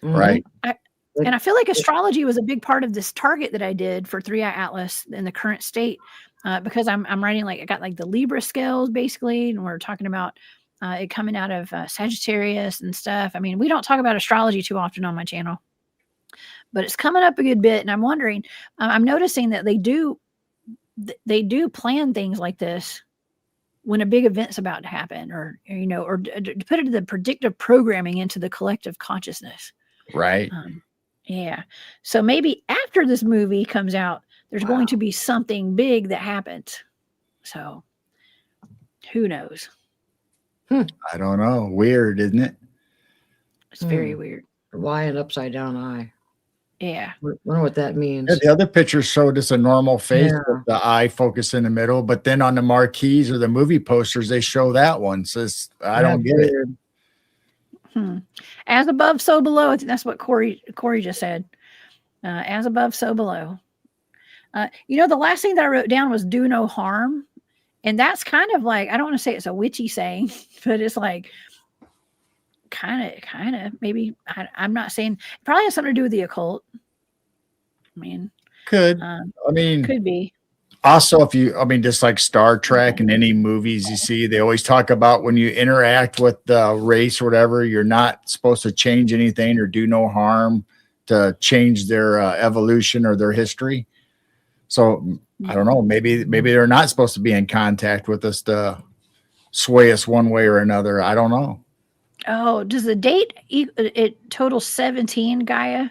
Right. And I feel like astrology was a big part of this target that I did for 3i Atlas in the current state, because I'm writing, like, I got like the Libra scales basically, and we're talking about it coming out of Sagittarius and stuff. I mean, we don't talk about astrology too often on my channel, but it's coming up a good bit, and I'm wondering, I'm noticing that they do plan things like this when a big event's about to happen, or to put it the predictive programming into the collective consciousness. Right. Yeah. So maybe after this movie comes out, there's going to be something big that happens. So who knows? I don't know. Weird, isn't it? It's very weird. Why an upside down eye? Yeah. Wonder what that means. Yeah, the other picture showed us a normal face Yeah. with the eye focus in the middle, but then on the marquees or the movie posters, they show that one. So I don't get it. As above, so below. I think that's what Corey just said. As above, so below. The last thing that I wrote down was "do no harm," and that's kind of like, I don't want to say it's a witchy saying, but it's like kind of maybe. I'm not saying, it probably has something to do with the occult. I mean, Could be. Also, just like Star Trek and any movies you see, they always talk about when you interact with the race or whatever, you're not supposed to change anything or do no harm to change their evolution or their history. So I don't know. Maybe they're not supposed to be in contact with us to sway us one way or another. I don't know. Oh, does the date it total 17, Gaia?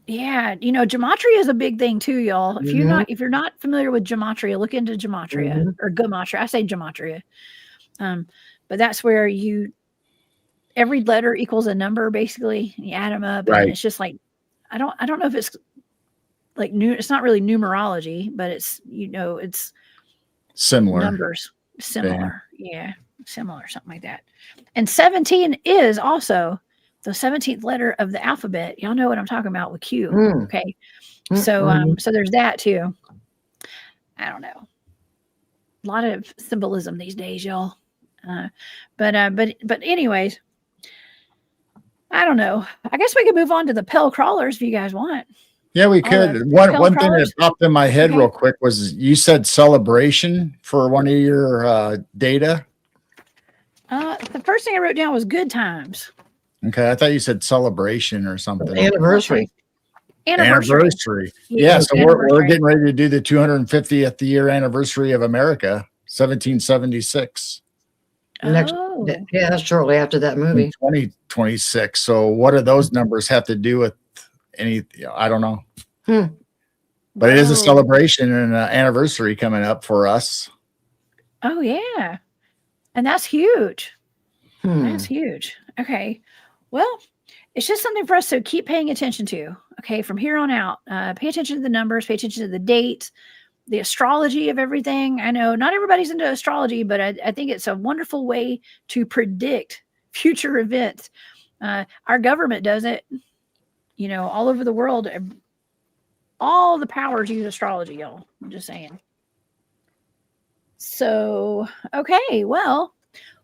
Yeah, gematria is a big thing too, y'all. If you're not familiar with gematria, look into gematria or gematria. I say gematria, but that's where every letter equals a number basically. And you add them up, Right. and it's just like, I don't know if it's like it's not really numerology, but it's it's Similar numbers, similar, yeah, similar, something like that. And 17 is also the 17th letter of the alphabet. Y'all know what I'm talking about with Q. Okay. So so there's that too. I don't know. A lot of symbolism these days, y'all. But anyways, I don't know. I guess we could move on to the pell crawlers if you guys want. Yeah, we could. One thing that popped in my head real quick was you said celebration for one of your data. The first thing I wrote down was good times. Okay, I thought you said celebration or something. Anniversary. Yeah, so we're getting ready to do the 250th year anniversary of America, 1776. That's shortly after that movie. 2026. So what do those numbers have to do with any? I don't know. But it is a celebration and an anniversary coming up for us. Oh yeah, and that's huge. That's huge. Okay. Well, it's just something for us to keep paying attention to. Okay. From here on out, pay attention to the numbers, pay attention to the dates, the astrology of everything. I know not everybody's into astrology, but I think it's a wonderful way to predict future events. Our government does it, all over the world. All the powers use astrology, y'all. I'm just saying. So, okay. Well,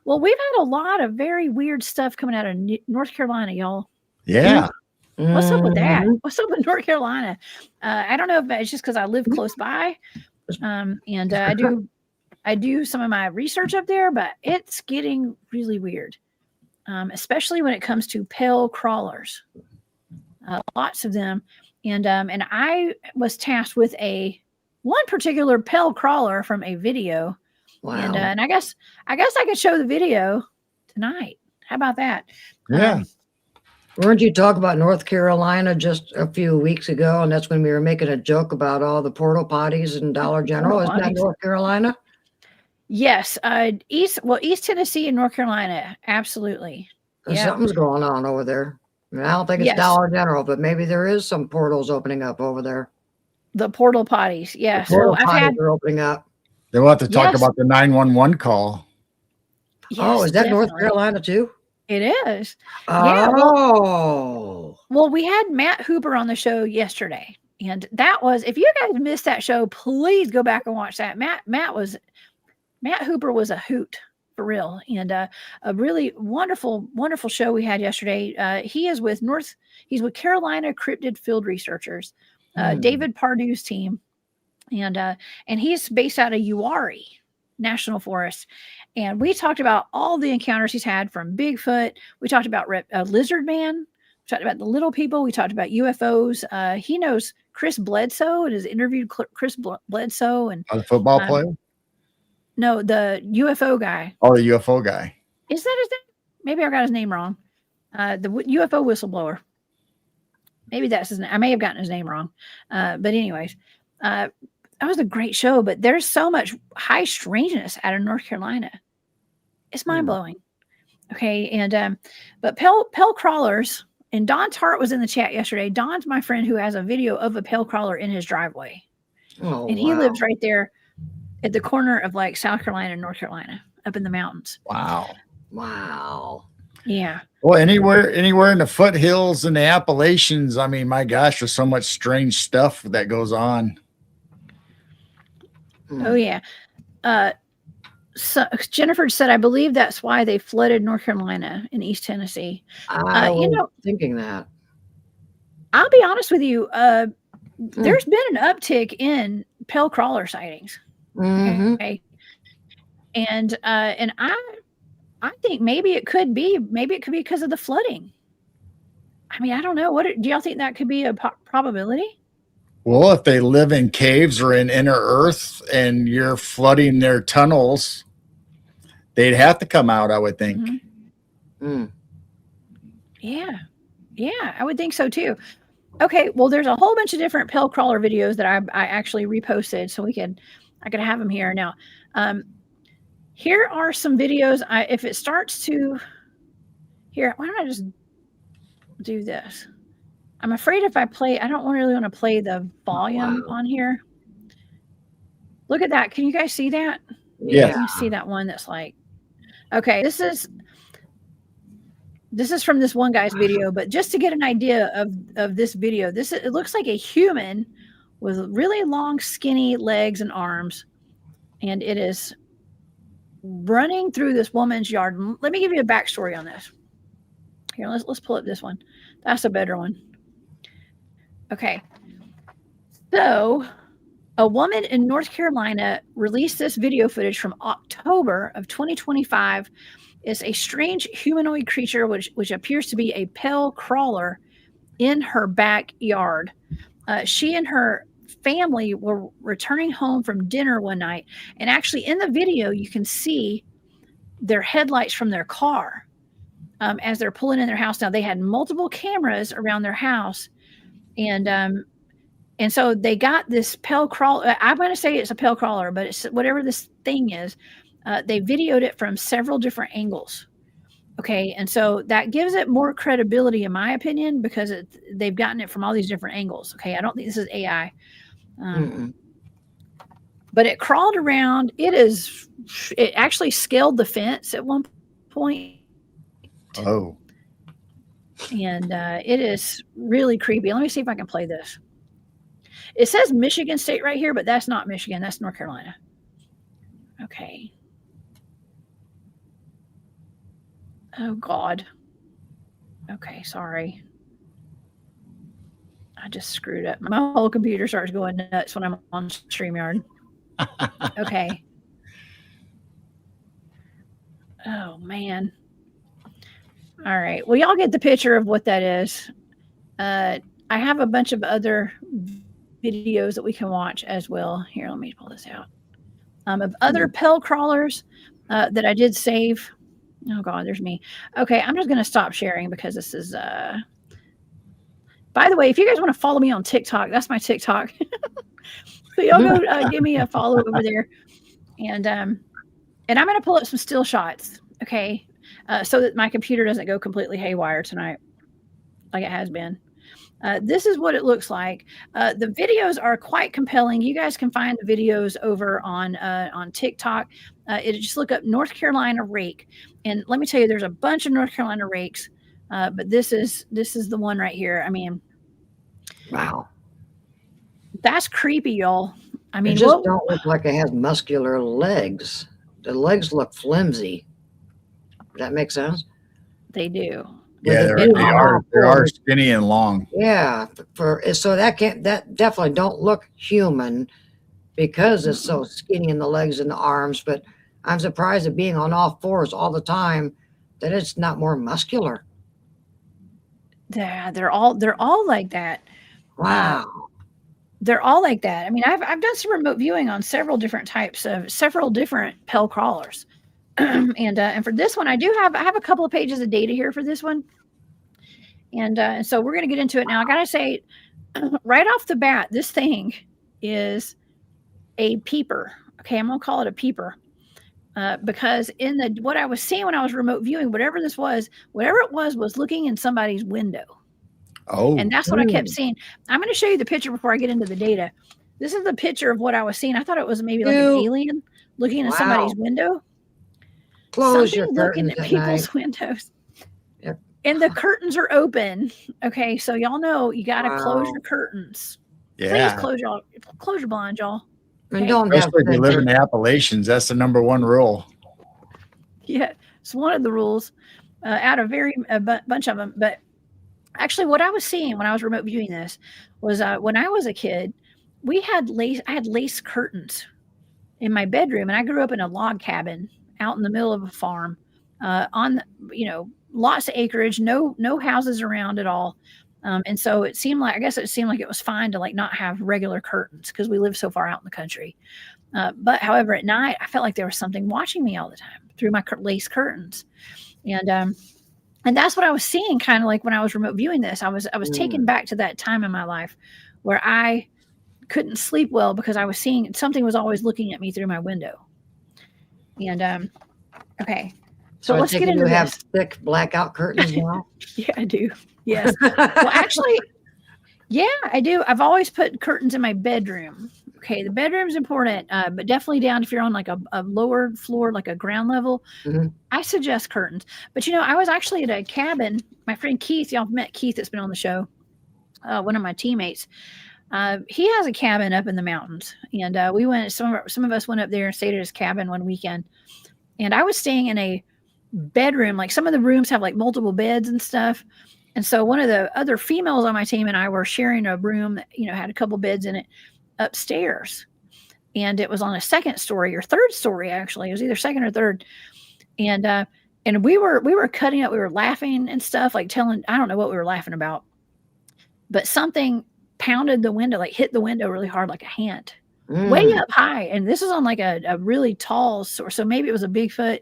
we've had a lot of very weird stuff coming out of North Carolina, y'all. Yeah. What's up with that? What's up with North Carolina? I don't know if it's just because I live close by, and I do some of my research up there, but it's getting really weird, especially when it comes to pale crawlers. Lots of them, and I was tasked with one particular pale crawler from a video. Wow. And I guess I could show the video tonight. How about that? Yeah. Weren't you talking about North Carolina just a few weeks ago? And that's when we were making a joke about all the portal potties in Dollar General. Isn't that North Carolina? Yes. East Tennessee and North Carolina. Absolutely. Yeah. Something's going on over there. I mean, I don't think it's Dollar General, but maybe there is some portals opening up over there. The portal potties. Yeah. The portal potties are opening up. They will have to talk about the 911 call. Oh, Yes, is that North definitely. Carolina too? It is. Yeah. Oh. Well, we had Matt Hooper on the show yesterday, and that was, if you guys missed that show, please go back and watch that. Matt Hooper was a hoot for real, and a really wonderful, wonderful show we had yesterday. He's with Carolina Cryptid Field Researchers, David Pardue's team, and he's based out of Uwharrie National Forest. And we talked about all the encounters he's had, from Bigfoot. We talked about lizard man. We talked about the little people. We talked about UFOs. He knows Chris Bledsoe and has interviewed Chris Bledsoe. And the football player? No, the UFO guy. Oh, the UFO guy. Is that his name? Maybe I got his name wrong. The UFO whistleblower. Maybe that's his name. I may have gotten his name wrong. But anyways, that was a great show. But there's so much high strangeness out of North Carolina. It's mind blowing. Okay, and but pell crawlers, and Don's Heart was in the chat yesterday. Don's my friend who has a video of a pell crawler in his driveway, and he lives right there at the corner of like South Carolina and North Carolina, up in the mountains. Wow. Yeah. Well, anywhere in the foothills and the Appalachians, I mean, my gosh, there's so much strange stuff that goes on. Oh yeah. So Jennifer said, I believe that's why they flooded North Carolina and East Tennessee. I was thinking that. I'll be honest with you. There's been an uptick in pell crawler sightings. Okay. And I think maybe it could be because of the flooding. I mean, I don't know. Do y'all think that could be a probability? Well, if they live in caves or in inner earth and you're flooding their tunnels, they'd have to come out, I would think. Yeah, I would think so too. Okay, well, there's a whole bunch of different pell crawler videos that I actually reposted, so I could have them here now. Here are some videos. If it starts to here, why don't I just do this? I'm afraid if I play, I don't really want to play the volume on here. Look at that. Can you guys see that? Yeah. You see that one that's like, okay, this is from this one guy's video, but just to get an idea of this video, it looks like a human with really long, skinny legs and arms, and it is running through this woman's yard. Let me give you a backstory on this. Here, let's pull up this one. That's a better one. Okay. So, a woman in North Carolina released this video footage from October of 2025. It's a strange humanoid creature which appears to be a pell crawler in her backyard. She and her family were returning home from dinner one night, and actually in the video you can see their headlights from their car as they're pulling in their house. Now, they had multiple cameras around their house, and so they got this pell crawler. I'm going to say it's a pell crawler, but it's whatever this thing is. They videoed it from several different angles. Okay, and so that gives it more credibility, in my opinion, because they've gotten it from all these different angles. Okay, I don't think this is AI. But it crawled around. It actually scaled the fence at one point. Oh. And it is really creepy. Let me see if I can play this. It says Michigan State right here, but that's not Michigan. That's North Carolina. Okay. Oh, God. Okay, sorry. I just screwed up. My whole computer starts going nuts when I'm on StreamYard. Okay. Oh, man. All right. Well, y'all get the picture of what that is. I have a bunch of other videos that we can watch as well. Here, let me pull this out. Of other pell crawlers that I did save. Oh, God, there's me. Okay, I'm just going to stop sharing because this is... By the way, if you guys want to follow me on TikTok, that's my TikTok. So y'all go give me a follow over there. And I'm going to pull up some still shots, okay, so that my computer doesn't go completely haywire tonight like it has been. This is what it looks like. The videos are quite compelling. You guys can find the videos over on TikTok. Just look up North Carolina rake, and let me tell you, there's a bunch of North Carolina rakes, but this is the one right here. I mean, Wow. that's creepy, y'all. I mean, It just don't look like it has muscular legs. The legs look flimsy. Does that make sense? They do. Yeah, they are skinny and long. Yeah, so that definitely don't look human because it's so skinny in the legs and the arms. But I'm surprised at being on all fours all the time that it's not more muscular. Yeah, they're all like that. Wow. They're all like that. I mean, I've done some remote viewing on several different pell crawlers, and for this one, I have a couple of pages of data here for this one, and so we're going to get into it now. I gotta say, right off the bat, this thing is a peeper. Okay, I'm gonna call it a peeper, because what I was seeing when I was remote viewing, whatever it was looking in somebody's window. Oh, and that's what I kept seeing. I'm going to show you the picture before I get into the data. This is the picture of what I was seeing. I thought it was maybe like an alien looking in somebody's window. Close your curtains looking at people's windows. Yep. And the curtains are open. Okay, so y'all know you got to close your curtains. Yeah. Please close your blinds, y'all. And Okay? don't Especially if you live in the Appalachians, that's the number one rule. Yeah, it's one of the rules out of a bunch of them. Actually, what I was seeing when I was remote viewing this was when I was a kid, I had lace curtains in my bedroom, and I grew up in a log cabin out in the middle of a farm, on lots of acreage, no houses around at all, and so it seemed like it was fine to like not have regular curtains because we live so far out in the country. But however, at night I felt like there was something watching me all the time through my lace curtains, and that's what I was seeing, kind of like when I was remote viewing this. I was taken back to that time in my life where I couldn't sleep well because I was seeing something was always looking at me through my window. And okay, so let's get into this. You have thick blackout curtains now? Yeah, I do. Yes. Well, actually, yeah, I do. I've always put curtains in my bedroom. Okay, the bedroom's important, but definitely down if you're on like a lower floor, like a ground level, I suggest curtains. But I was actually at a cabin. My friend Keith, y'all met Keith that's been on the show, one of my teammates. He has a cabin up in the mountains, and we went. Some of us went up there and stayed at his cabin one weekend. And I was staying in a bedroom. Like some of the rooms have like multiple beds and stuff. And so one of the other females on my team and I were sharing a room that had a couple beds in it upstairs, and it was on a second story or third story. Actually, it was either second or third, and we were cutting up, we were laughing and stuff, like I don't know what we were laughing about, but something pounded the window, like hit the window really hard, like a hand way up high, and this was on like a really tall source, so maybe it was a Bigfoot,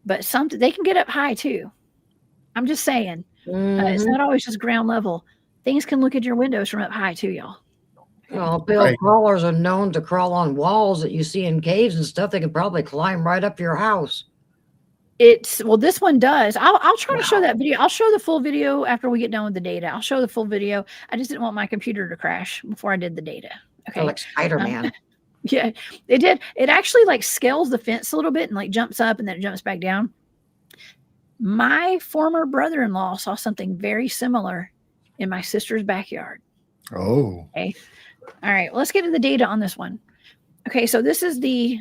but something, they can get up high too. I'm just saying, it's not always just ground level. Things can look at your windows from up high too, y'all. Well, pale crawlers are known to crawl on walls that you see in caves and stuff. They can probably climb right up your house. This one does. I'll try to show that video. I'll show the full video after we get done with the data. I'll show the full video. I just didn't want my computer to crash before I did the data. Okay. Like Spider-Man. Yeah, it did. It actually like scales the fence a little bit and like jumps up and then it jumps back down. My former brother-in-law saw something very similar in my sister's backyard. Oh. Okay. All right. Let's get to the data on this one. Okay. So this is the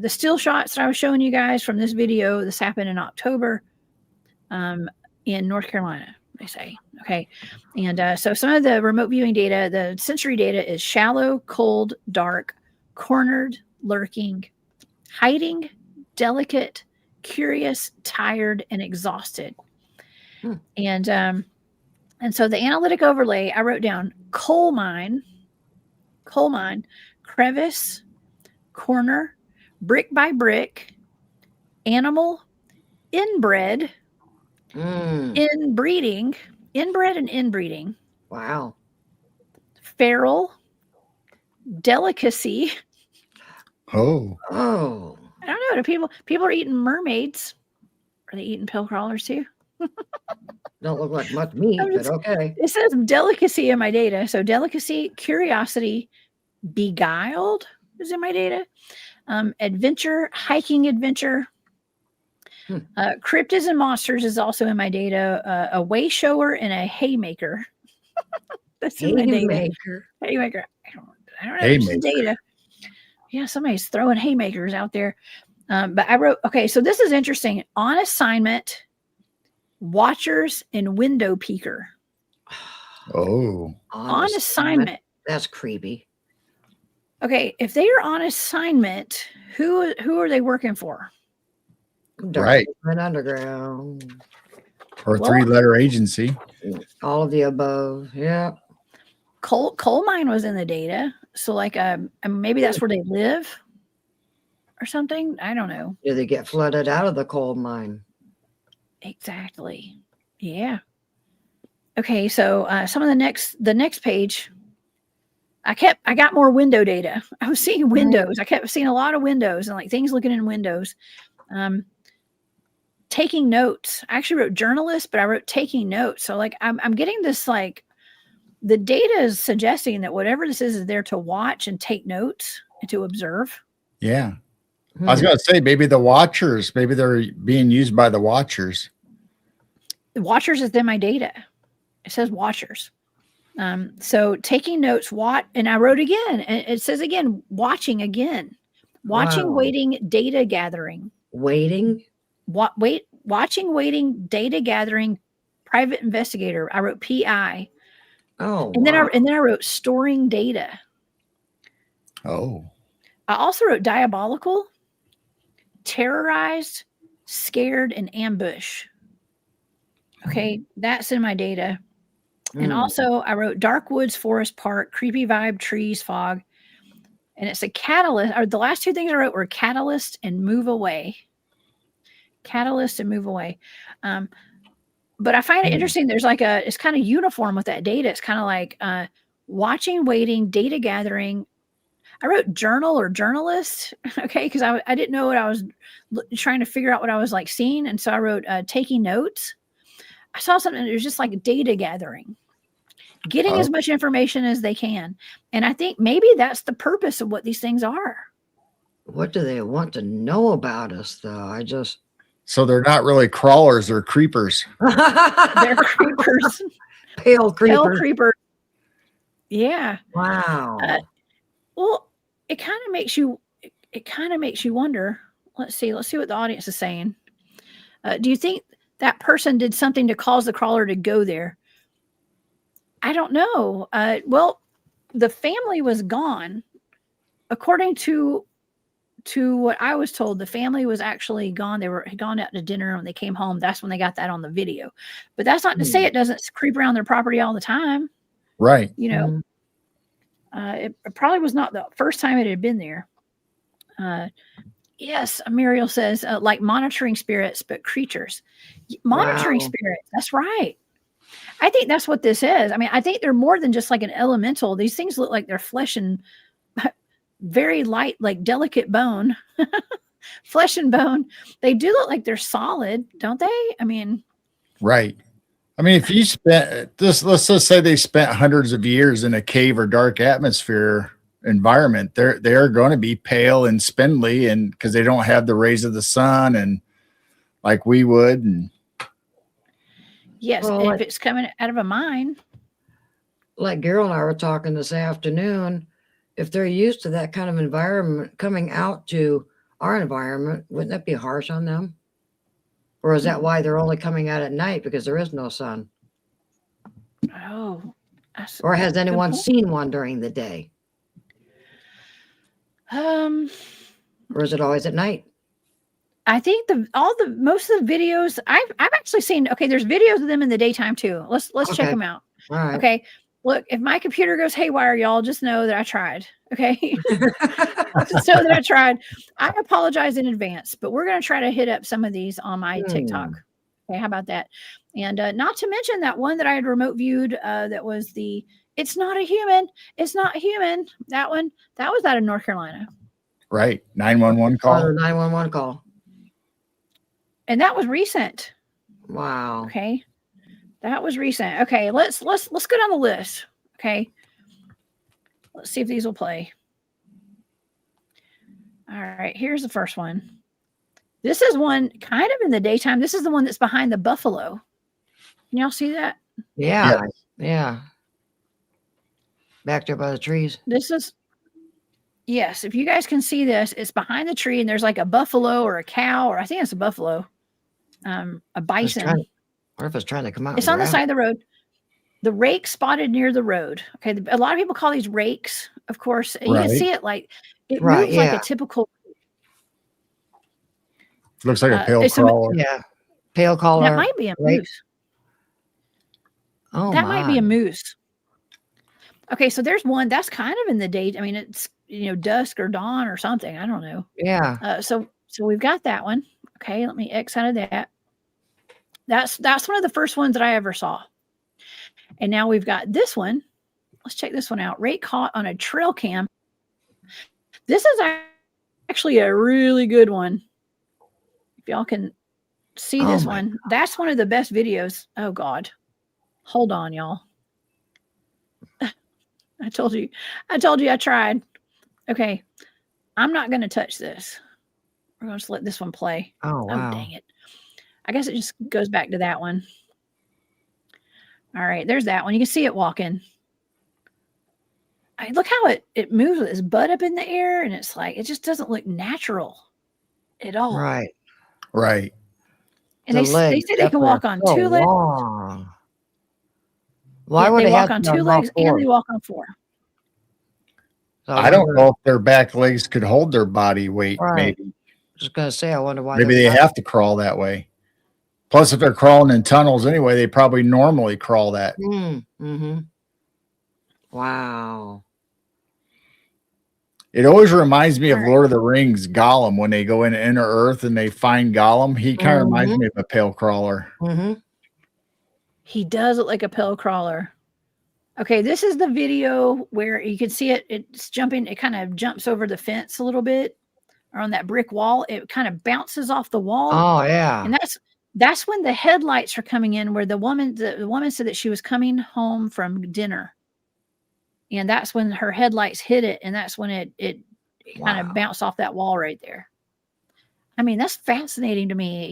still shots that I was showing you guys from this video. This happened in October, in North Carolina, they say. Okay. And so some of the remote viewing data, the sensory data is shallow, cold, dark, cornered, lurking, hiding, delicate, curious, tired, and exhausted. And so the analytic overlay, I wrote down coal mine, crevice, corner, brick by brick, animal, inbred, inbreeding, inbred and inbreeding. Wow. Feral, delicacy. Oh. I don't know. Do people are eating mermaids? Are they eating pill crawlers too? Don't look like much meat, but okay. It says delicacy in my data. So delicacy, curiosity, beguiled. is in my data. Adventure, hiking adventure. Cryptids and monsters is also in my data. A way shower and a haymaker. That's in my data. Haymaker. I don't know. It's the data. Yeah, somebody's throwing haymakers out there. But I wrote, okay, so this is interesting. On assignment, watchers and window peeker. Oh. On assignment. That's creepy. Okay, if they are on assignment, who are they working for? Right. Underground. Or a 3-letter agency. All of the above. Yeah. Coal mine was in the data. So like maybe that's where they live or something. I don't know. Do they get flooded out of the coal mine? Exactly. Yeah. Okay, so some of the next page, I got more window data. I was seeing windows. I kept seeing a lot of windows and like things looking in windows. Taking notes. I actually wrote journalist, but I wrote taking notes. So like I'm getting this, like the data is suggesting that whatever this is there to watch and take notes and to observe. Yeah. I was going to say, maybe the watchers, maybe they're being used by the watchers. The watchers is in my data. It says watchers. So taking notes, and I wrote again, and it says again, watching again, waiting, data gathering. Waiting? Watching, waiting, data gathering, private investigator. I wrote PI. Oh, and then I wrote storing data. Oh. I also wrote diabolical, terrorized, scared, and ambush. Okay, that's in my data. And also I wrote dark woods, forest park, creepy vibe, trees, fog. And it's a catalyst, or the last two things I wrote were catalyst and move away. Catalyst and move away. But I find it interesting. There's like it's kind of uniform with that data. It's kind of like watching, waiting, data gathering. I wrote journal or journalist, okay, because I didn't know what I was trying to figure out what I was like seeing. And so I wrote taking notes. I saw something that was just like data gathering, getting as much information as they can. And I think maybe that's the purpose of what these things are. What do they want to know about us, though? So they're not really crawlers, they're creepers. They're creepers. Pale creepers. Pale creepers. Yeah. Wow. Well, it kind of makes you wonder. Let's see what the audience is saying. Do you think that person did something to cause the crawler to go there? I don't know. Well, the family was gone. According to what I was told, the family was actually gone. They had gone out to dinner. When they came home, that's when they got that on the video. But that's not to say it doesn't creep around their property all the time. Right. You know, it probably was not the first time it had been there. Yes, Muriel says, like monitoring spirits, but creatures. Monitoring spirits. That's right. I think that's what this is. I mean, I think they're more than just like an elemental. These things look like they're flesh and very light, like delicate bone, flesh and bone. They do look like they're solid, don't they? I mean, right. I mean, if you spent this, let's just say they spent hundreds of years in a cave or dark atmosphere environment, they're going to be pale and spindly, and because they don't have the rays of the sun and like we would. And yes, well, if it's coming out of a mine. Like Gerald and I were talking this afternoon, if they're used to that kind of environment coming out to our environment, wouldn't that be harsh on them? Or is that why they're only coming out at night because there is no sun? Oh. Or has anyone seen one during the day? Or is it always at night? I think most of the videos I've actually seen. Okay, there's videos of them in the daytime too. Let's check them out. All right. Okay. Look, if my computer goes haywire, y'all just know that I tried. Okay. Just know that I tried. I apologize in advance, but we're going to try to hit up some of these on my TikTok. Okay. How about that? And not to mention that one that I had remote viewed that was it's not a human. It's not human. That one, that was out of North Carolina. Right. 911 call. 911 call. And that was recent. Wow. Okay. That was recent. Okay, let's go down the list. Okay. Let's see if these will play. All right, here's the first one. This is one kind of in the daytime. This is the one that's behind the buffalo. Can y'all see that? Yeah. Yeah. Back there by the trees. This is, yes, if you guys can see this, it's behind the tree and there's like a buffalo or a cow, or I think it's a buffalo, a bison. What if it's trying to come out? It's on the side of the road. The rake spotted near the road. Okay. A lot of people call these rakes, of course. You can see it like, it moves like a typical. Looks like a pale crawler. Yeah. Pale crawler. That might be a moose. Oh, that might be a moose. Okay. So there's one that's kind of in the day. I mean, it's, dusk or dawn or something. I don't know. Yeah. So we've got that one. Okay. Let me X out of that. That's one of the first ones that I ever saw. And now we've got this one. Let's check this one out. Rake caught on a trail cam. This is actually a really good one. If y'all can see this one, that's one of the best videos. Oh God. Hold on, y'all. I told you I tried. Okay. I'm not going to touch this. We're going to just let this one play. Oh, wow. Oh, dang it. I guess it just goes back to that one. All right, there's that one. You can see it walking. Look how it moves with its butt up in the air, and it's like, it just doesn't look natural at all. Right. Right. And they say they can walk on 2 legs. Long. Why would they walk on 2 legs and they walk on 4? So I don't know if their back legs could hold their body weight. Right. Maybe. Just gonna say, I wonder why. Maybe they have to crawl that way. Plus, if they're crawling in tunnels anyway, they probably normally crawl that. Mm-hmm. Wow. It always reminds me of Lord of the Rings, Gollum, when they go into Inner Earth and they find Gollum. He kind of reminds me of a pale crawler. Mm-hmm. He does look like a pale crawler. Okay, this is the video where you can see it. It's jumping. It kind of jumps over the fence a little bit, or on that brick wall. It kind of bounces off the wall. Oh yeah. And that's when the headlights are coming in, where the woman said that she was coming home from dinner. And that's when her headlights hit it. And that's when it kind of bounced off that wall right there. I mean, that's fascinating to me.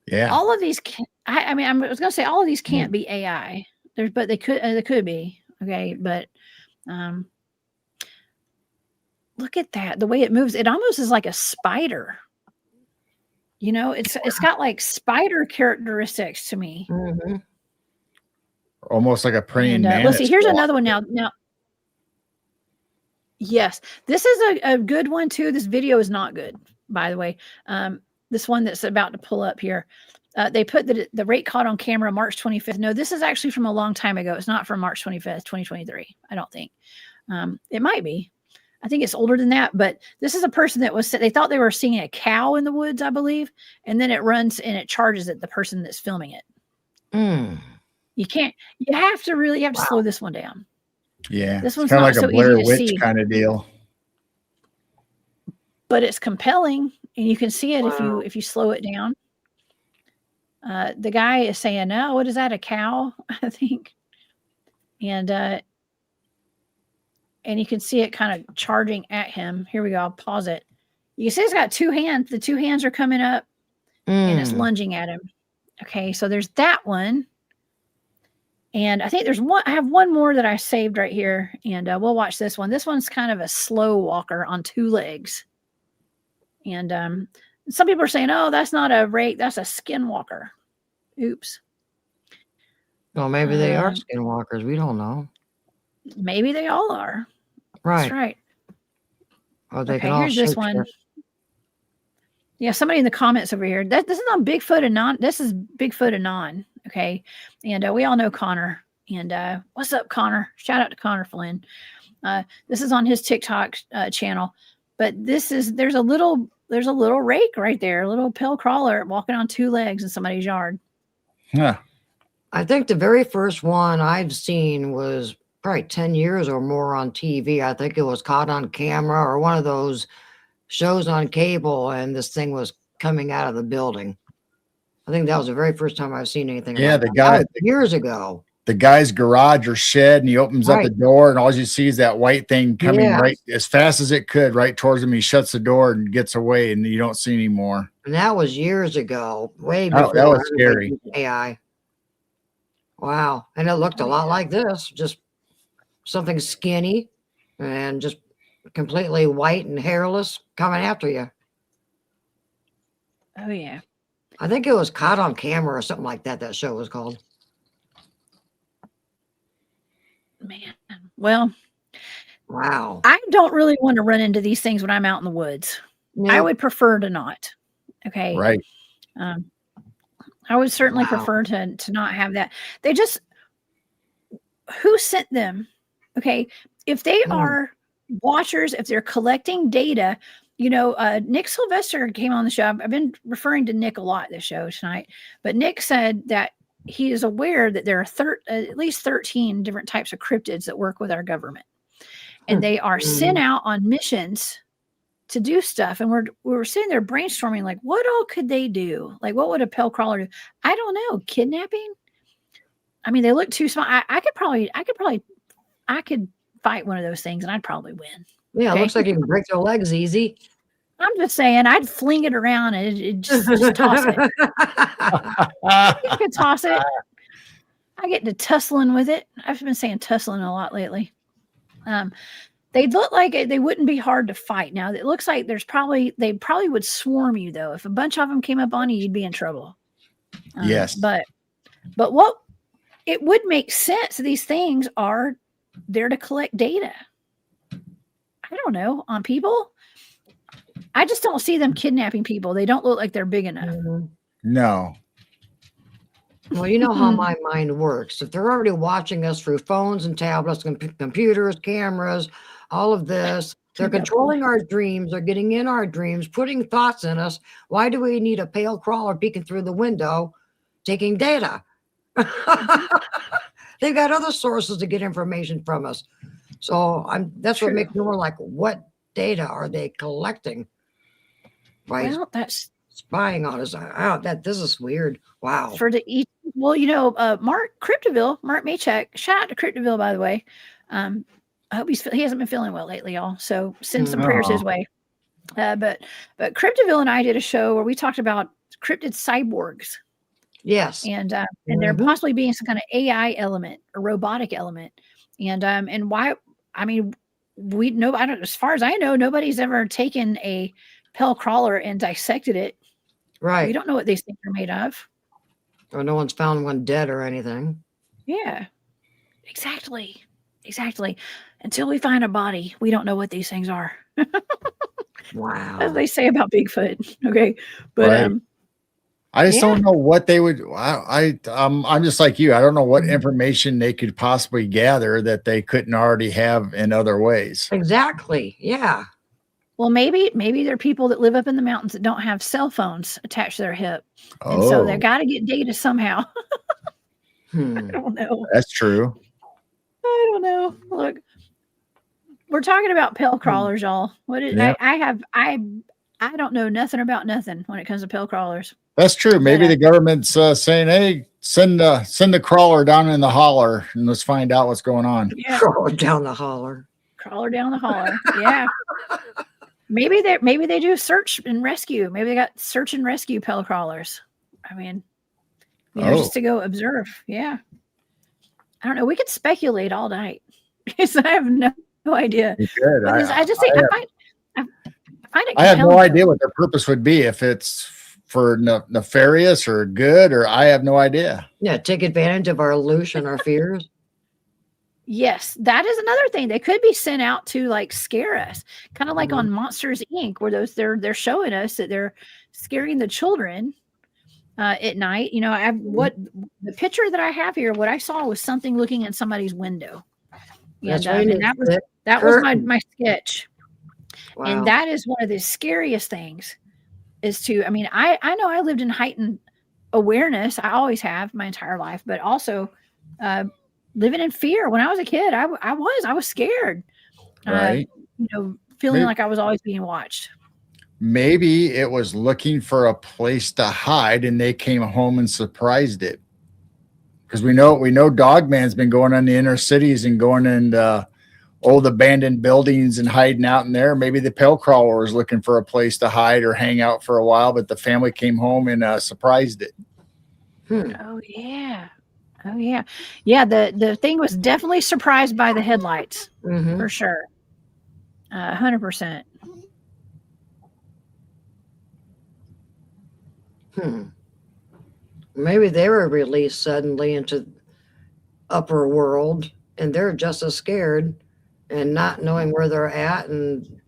Yeah. All of these, I was going to say all of these can't be AI. But they could be. Okay. But, look at that. The way it moves, it almost is like a spider. It's got like spider characteristics to me. Mm-hmm. Almost like a praying mantis. Let's see. Here's another one now. Yes, this is a good one too. This video is not good, by the way. This one that's about to pull up here. They put the rate caught on camera March 25th. No, this is actually from a long time ago. It's not from March 25th, 2023. I don't think. It might be. I think it's older than that, but this is a person they thought they were seeing a cow in the woods, I believe. And then it runs and it charges at the person that's filming it. You have to slow this one down. Yeah. This one's kind of not like so a Blair easy to Witch see. kind of deal. But it's compelling and you can see it if you slow it down. The guy is saying, "No, what is that? A cow?" I think. And you can see it kind of charging at him. Here we go. I'll pause it. You can see it's got 2 hands. The 2 hands are coming up and it's lunging at him. Okay. So there's that one. And I think there's one. I have one more that I saved right here, and we'll watch this one. This one's kind of a slow walker on 2 legs. And some people are saying, "Oh, that's not a rake. That's a skinwalker." Oops. Well, maybe they are skinwalkers. We don't know. Maybe they all are. Right. That's right. Oh, they can all. Here's this one. Yeah, somebody in the comments over here. This is on Bigfoot Anon. This is Bigfoot Anon. Okay. And we all know Connor. And what's up, Connor? Shout out to Connor Flynn. This is on his TikTok channel. But there's a little rake right there, a little pale crawler walking on 2 legs in somebody's yard. Yeah. I think the very first one I've seen was probably 10 years or more on TV. I think it was caught on camera or one of those shows on cable, and this thing was coming out of the building. I think that was the very first time I've seen anything. Yeah, like the that. guy Years ago. the guy's garage or shed, and he opens up the Right. door, and all you see is that white thing coming Yeah. right as fast as it could right towards him. He shuts the door and gets away, and you don't see anymore. And that was years ago, way That before was everybody scary. used AI. Wow. And it looked a Oh, lot yeah. like this, just something skinny and just completely white and hairless coming after you. Oh yeah. I think it was Caught on Camera or something like that. That show was called. Man. Well, Wow. I don't really want to run into these things when I'm out in the woods. I No. would prefer to not. Okay. Right. I would certainly Wow. prefer to not have that. They just, who sent them? Okay. If they Hmm. are watchers, if they're collecting data, you know, Nick Sylvester came on the show. I've been referring to Nick a lot this show tonight, but Nick said that he is aware that there are at least 13 different types of cryptids that work with our government, and they are sent out on missions to do stuff. And we were sitting there brainstorming, like, what all could they do? Like, what would a pell crawler do? I don't know. Kidnapping? I mean, they look too small. I could fight one of those things, and I'd probably win. Yeah, Okay? it looks like you can break their legs easy. I'm just saying, I'd fling it around and it just toss it. You could toss it. I get to tussling with it. I've been saying tussling a lot lately. They look like they wouldn't be hard to fight. Now it looks like they probably would swarm you though. If a bunch of them came up on you, you'd be in trouble. Yes. But what it would make sense. These things are there to collect data. I don't know, on people. I just don't see them kidnapping people. They don't look like they're big enough. No. Well, you know how my mind works. If they're already watching us through phones and tablets, computers, cameras, all of this, they're controlling our dreams. They're getting in our dreams, putting thoughts in us. Why do we need a pale crawler peeking through the window, taking data? They've got other sources to get information from us. So that's what makes me more like, what data are they collecting? Well, that's spying on us. This is weird. Wow. Well, you know, Mark Maycheck, shout out to Cryptidville, by the way. I hope he hasn't been feeling well lately, y'all. So send some prayers his way. But Cryptidville and I did a show where we talked about cryptid cyborgs. Yes. And there possibly being some kind of AI element or robotic element. And why, I mean, as far as I know, nobody's ever taken a pell crawler and dissected it. Right. We don't know what these things are made of. Or no one's found one dead or anything. Yeah, exactly. Until we find a body, we don't know what these things are. Wow. As they say about Bigfoot. Okay. But right. I just don't know what they would. I'm just like you. I don't know what information they could possibly gather that they couldn't already have in other ways. Exactly. Yeah. Well, maybe there are people that live up in the mountains that don't have cell phones attached to their hip. And so they've got to get data somehow. I don't know. That's true. I don't know. Look, we're talking about pell crawlers, y'all. I don't know nothing about nothing when it comes to pell crawlers. That's true. Maybe the government's saying, "Hey, send the crawler down in the holler and let's find out what's going on." Yeah. Crawler down the holler. Yeah. Maybe they do search and rescue. Maybe they got search and rescue pell crawlers. I mean, just to go observe. Yeah. I don't know. We could speculate all night because I have no idea. You could. I find it. I have no idea what their purpose would be, if it's for nefarious or good, or I have no idea. Yeah, take advantage of our illusion, our fears. Yes, that is another thing. They could be sent out to like scare us, kind of like on Monsters Inc., where they're showing us that they're scaring the children at night. You know, what the picture that I have here, what I saw was something looking at somebody's window, and that was my sketch. Wow. And that is one of the scariest things. I know I lived in heightened awareness. I always have my entire life, but also living in fear. When I was a kid, I was scared. Right. Feeling like I was always being watched. Maybe it was looking for a place to hide and they came home and surprised it. Because we know Dogman's been going on the inner cities and going in old abandoned buildings and hiding out in there. Maybe the pale crawler was looking for a place to hide or hang out for a while, but the family came home and surprised it. Oh yeah. Oh yeah. Yeah, the thing was definitely surprised by the headlights. For sure. 100%. Maybe they were released suddenly into upper world and they're just as scared and not knowing where they're at, and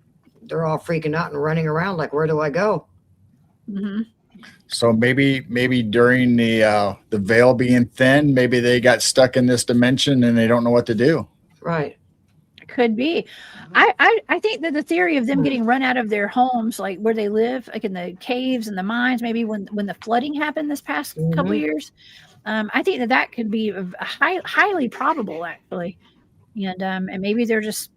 they're all freaking out and running around like, where do I go? So maybe during the veil being thin, maybe they got stuck in this dimension and they don't know what to do. Right. Could be. I think that the theory of them getting run out of their homes, like where they live, like in the caves and the mines, maybe when the flooding happened this past couple years, I think that could be highly probable, actually. And maybe they're just,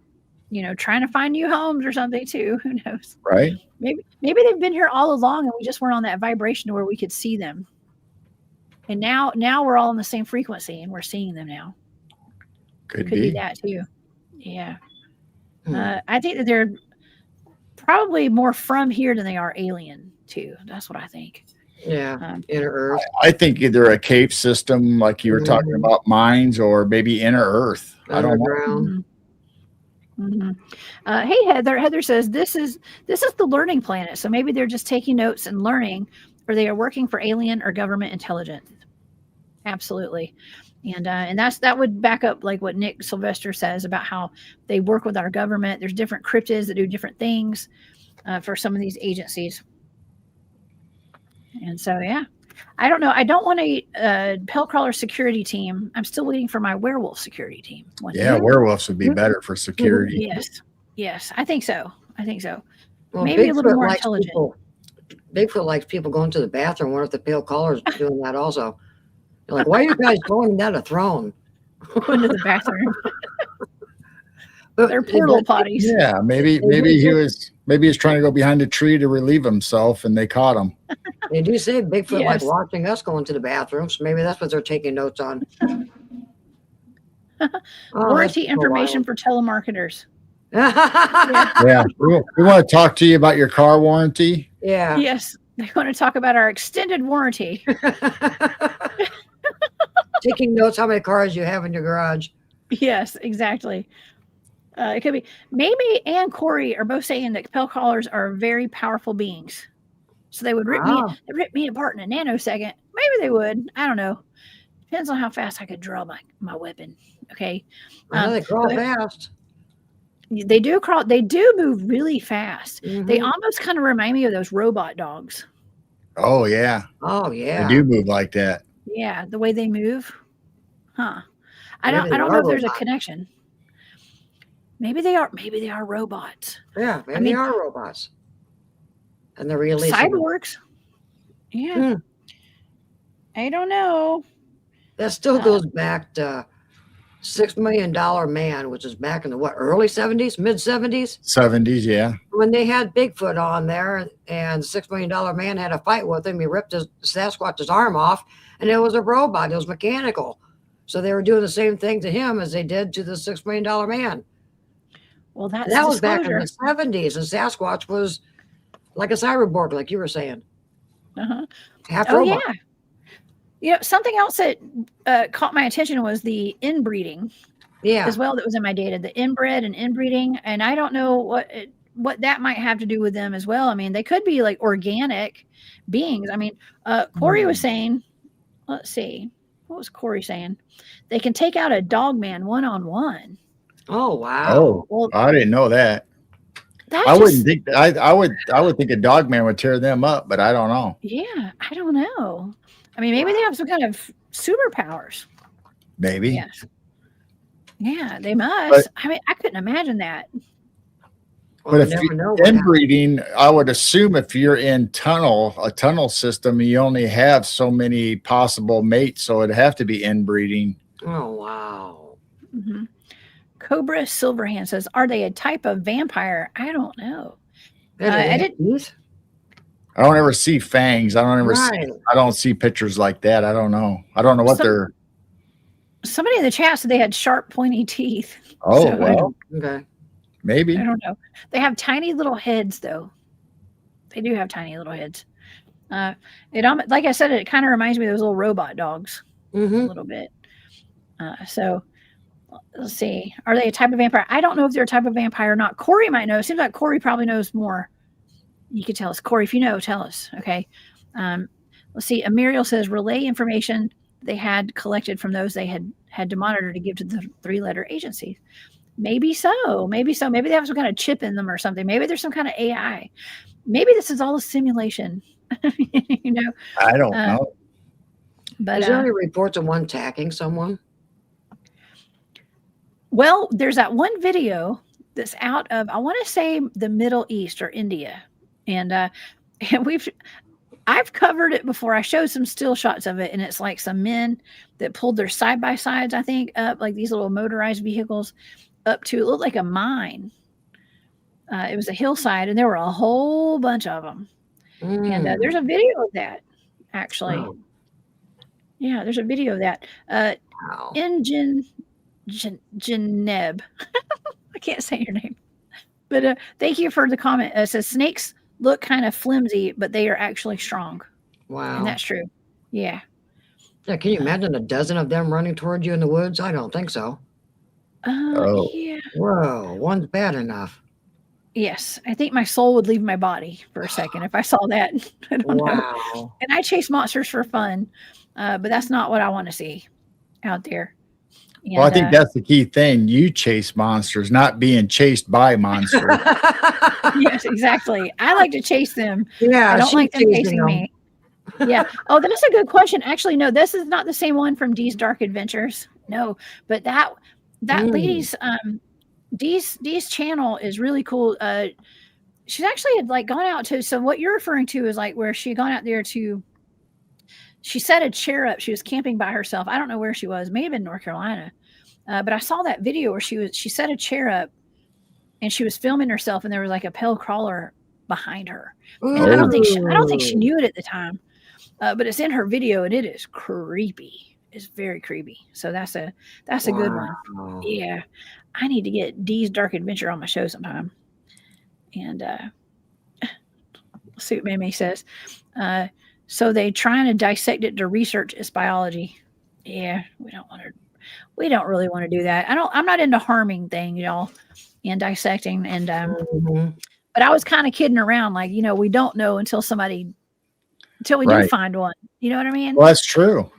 trying to find new homes or something too. Who knows? Right. Maybe they've been here all along and we just weren't on that vibration to where we could see them. And now we're all on the same frequency and we're seeing them now. Could be that too. Yeah. I think that they're probably more from here than they are alien too. That's what I think. Yeah. Inner Earth. I think either a cave system like you were talking about, mines, or maybe inner Earth. Underground. Hey, Heather says this is the learning planet. So maybe they're just taking notes and learning, or they are working for alien or government intelligence. Absolutely. And that would back up like what Nick Sylvester says about how they work with our government. There's different cryptids that do different things for some of these agencies. And so, yeah, I don't know. I don't want a pale crawler security team. I'm still waiting for my werewolf security team. Werewolves would be better for security. Yes, I think so. Well, maybe a little more intelligent. Bigfoot likes people going to the bathroom. What if the pale crawler's doing that also? You're like, why are you guys going down a throne? Going to the bathroom. They're portal potties. Yeah, maybe he was trying to go behind a tree to relieve himself, and they caught him. They do say Bigfoot like watching us going to the bathroom, so maybe that's what they're taking notes on. Warranty information for telemarketers. Yeah, we want to talk to you about your car warranty. Yeah. Yes, they want to talk about our extended warranty. Taking notes how many cars you have in your garage. Yes, exactly. It could be. Mimi and Corey are both saying that pale crawlers are very powerful beings. So they would rip me apart in a nanosecond. Maybe they would. I don't know. Depends on how fast I could draw my weapon. Okay. I know they crawl fast. They do crawl. They do move really fast. They almost kind of remind me of those robot dogs. Oh yeah. They do move like that. Yeah, the way they move. Huh. I don't know if there's a connection. Maybe they are robots. Yeah, maybe they are robots. And they're releasing cyborgs. Yeah. I don't know. That still goes back to $6 Million Man, which is back in the early 70s, mid 70s? 70s, yeah. When they had Bigfoot on there and $6 Million Man had a fight with him, he ripped Sasquatch's arm off, and it was a robot. It was mechanical. So they were doing the same thing to him as they did to the $6 Million Man. Well, that was back in the 70s, and Sasquatch was like a cyborg, like you were saying. Half robot. Yeah. Something else that caught my attention was the inbreeding. Yeah. As well, that was in my data, the inbred and inbreeding, and I don't know what that might have to do with them as well. I mean, they could be like organic beings. I mean, Corey was saying, let's see, what was Corey saying? They can take out a dog man one-on-one. Oh wow! Oh, well, I didn't know that. I wouldn't think I would think a dog man would tear them up, but I don't know. Yeah, I don't know. I mean, maybe they have some kind of superpowers. Maybe. Yes. Yeah, they must. I mean, I couldn't imagine that. But if you're inbreeding, I would assume if you're in a tunnel system, you only have so many possible mates, so it'd have to be inbreeding. Oh wow! Cobra Silverhand says, "Are they a type of vampire?" I don't know. I didn't. I don't ever see fangs. I don't see pictures like that. I don't know. I don't know what they're. Somebody in the chat said they had sharp, pointy teeth. Oh, So, well, Okay. maybe. I don't know. They have tiny little heads, though. They do have tiny little heads. Like I said, it kind of reminds me of those little robot dogs a little bit. So let's see. Are they a type of vampire? I don't know if they're a type of vampire or not. Corey might know. It seems like Corey probably knows more. You could tell us. Corey, if you know, tell us. Okay. Let's see. Muriel says relay information they had collected from those they had to monitor to give to the 3-letter agencies. Maybe so. Maybe so. Maybe they have some kind of chip in them or something. Maybe there's some kind of AI. Maybe this is all a simulation. You know, I don't know. But is there any reports of one attacking someone? Well, there's that one video that's out of, I want to say, the Middle East or India, and I've covered it before. I showed some still shots of it, and it's like some men that pulled their side by sides, I think, up like these little motorized vehicles up to, it looked like a mine. It was a hillside, and there were a whole bunch of them. And there's a video of that, actually. Wow. Yeah, there's a video of that. Wow. Janeb. I can't say your name. But thank you for the comment. It says snakes look kind of flimsy, but they are actually strong. Wow. And that's true. Yeah. Yeah, can you imagine a dozen of them running towards you in the woods? I don't think so. Yeah. Whoa, one's bad enough. Yes. I think my soul would leave my body for a second if I saw that. I don't know. And I chase monsters for fun, but that's not what I want to see out there. And, well, I think that's the key thing. You chase monsters, not being chased by monsters. Yes, exactly. I like to chase them. Yeah, I don't like them chasing me. Yeah. Oh, that's a good question. Actually, no, this is not the same one from Dee's Dark Adventures. No, but that lady's Dee's channel is really cool. She's actually had like gone out to, so what you're referring to is like where she had gone out there to, she set a chair up. She was camping by herself. I don't know where she was, may have been North Carolina. But I saw that video where she set a chair up and she was filming herself, and there was like a pale crawler behind her. And I don't think she knew it at the time. But it's in her video, and it is creepy. It's very creepy. So that's a good one. Yeah. I need to get Dee's Dark Adventure on my show sometime. And let's see what Mamie says. So they trying to dissect it to research its biology. Yeah, we don't really want to do that. I'm not into harming things, y'all, and dissecting. And but I was kind of kidding around, like, we don't know until we do find one. You know what I mean? Well, that's true.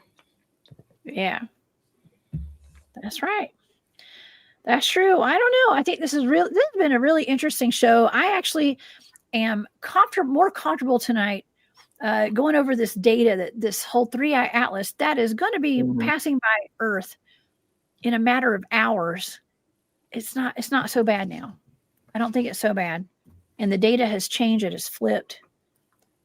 Yeah. That's right. That's true. I don't know. I think this has been a really interesting show. I actually am more comfortable tonight going over this data, that this whole 3-eye atlas that is going to be passing by Earth in a matter of hours. It's not so bad now. I don't think it's so bad. And the data has changed. It has flipped.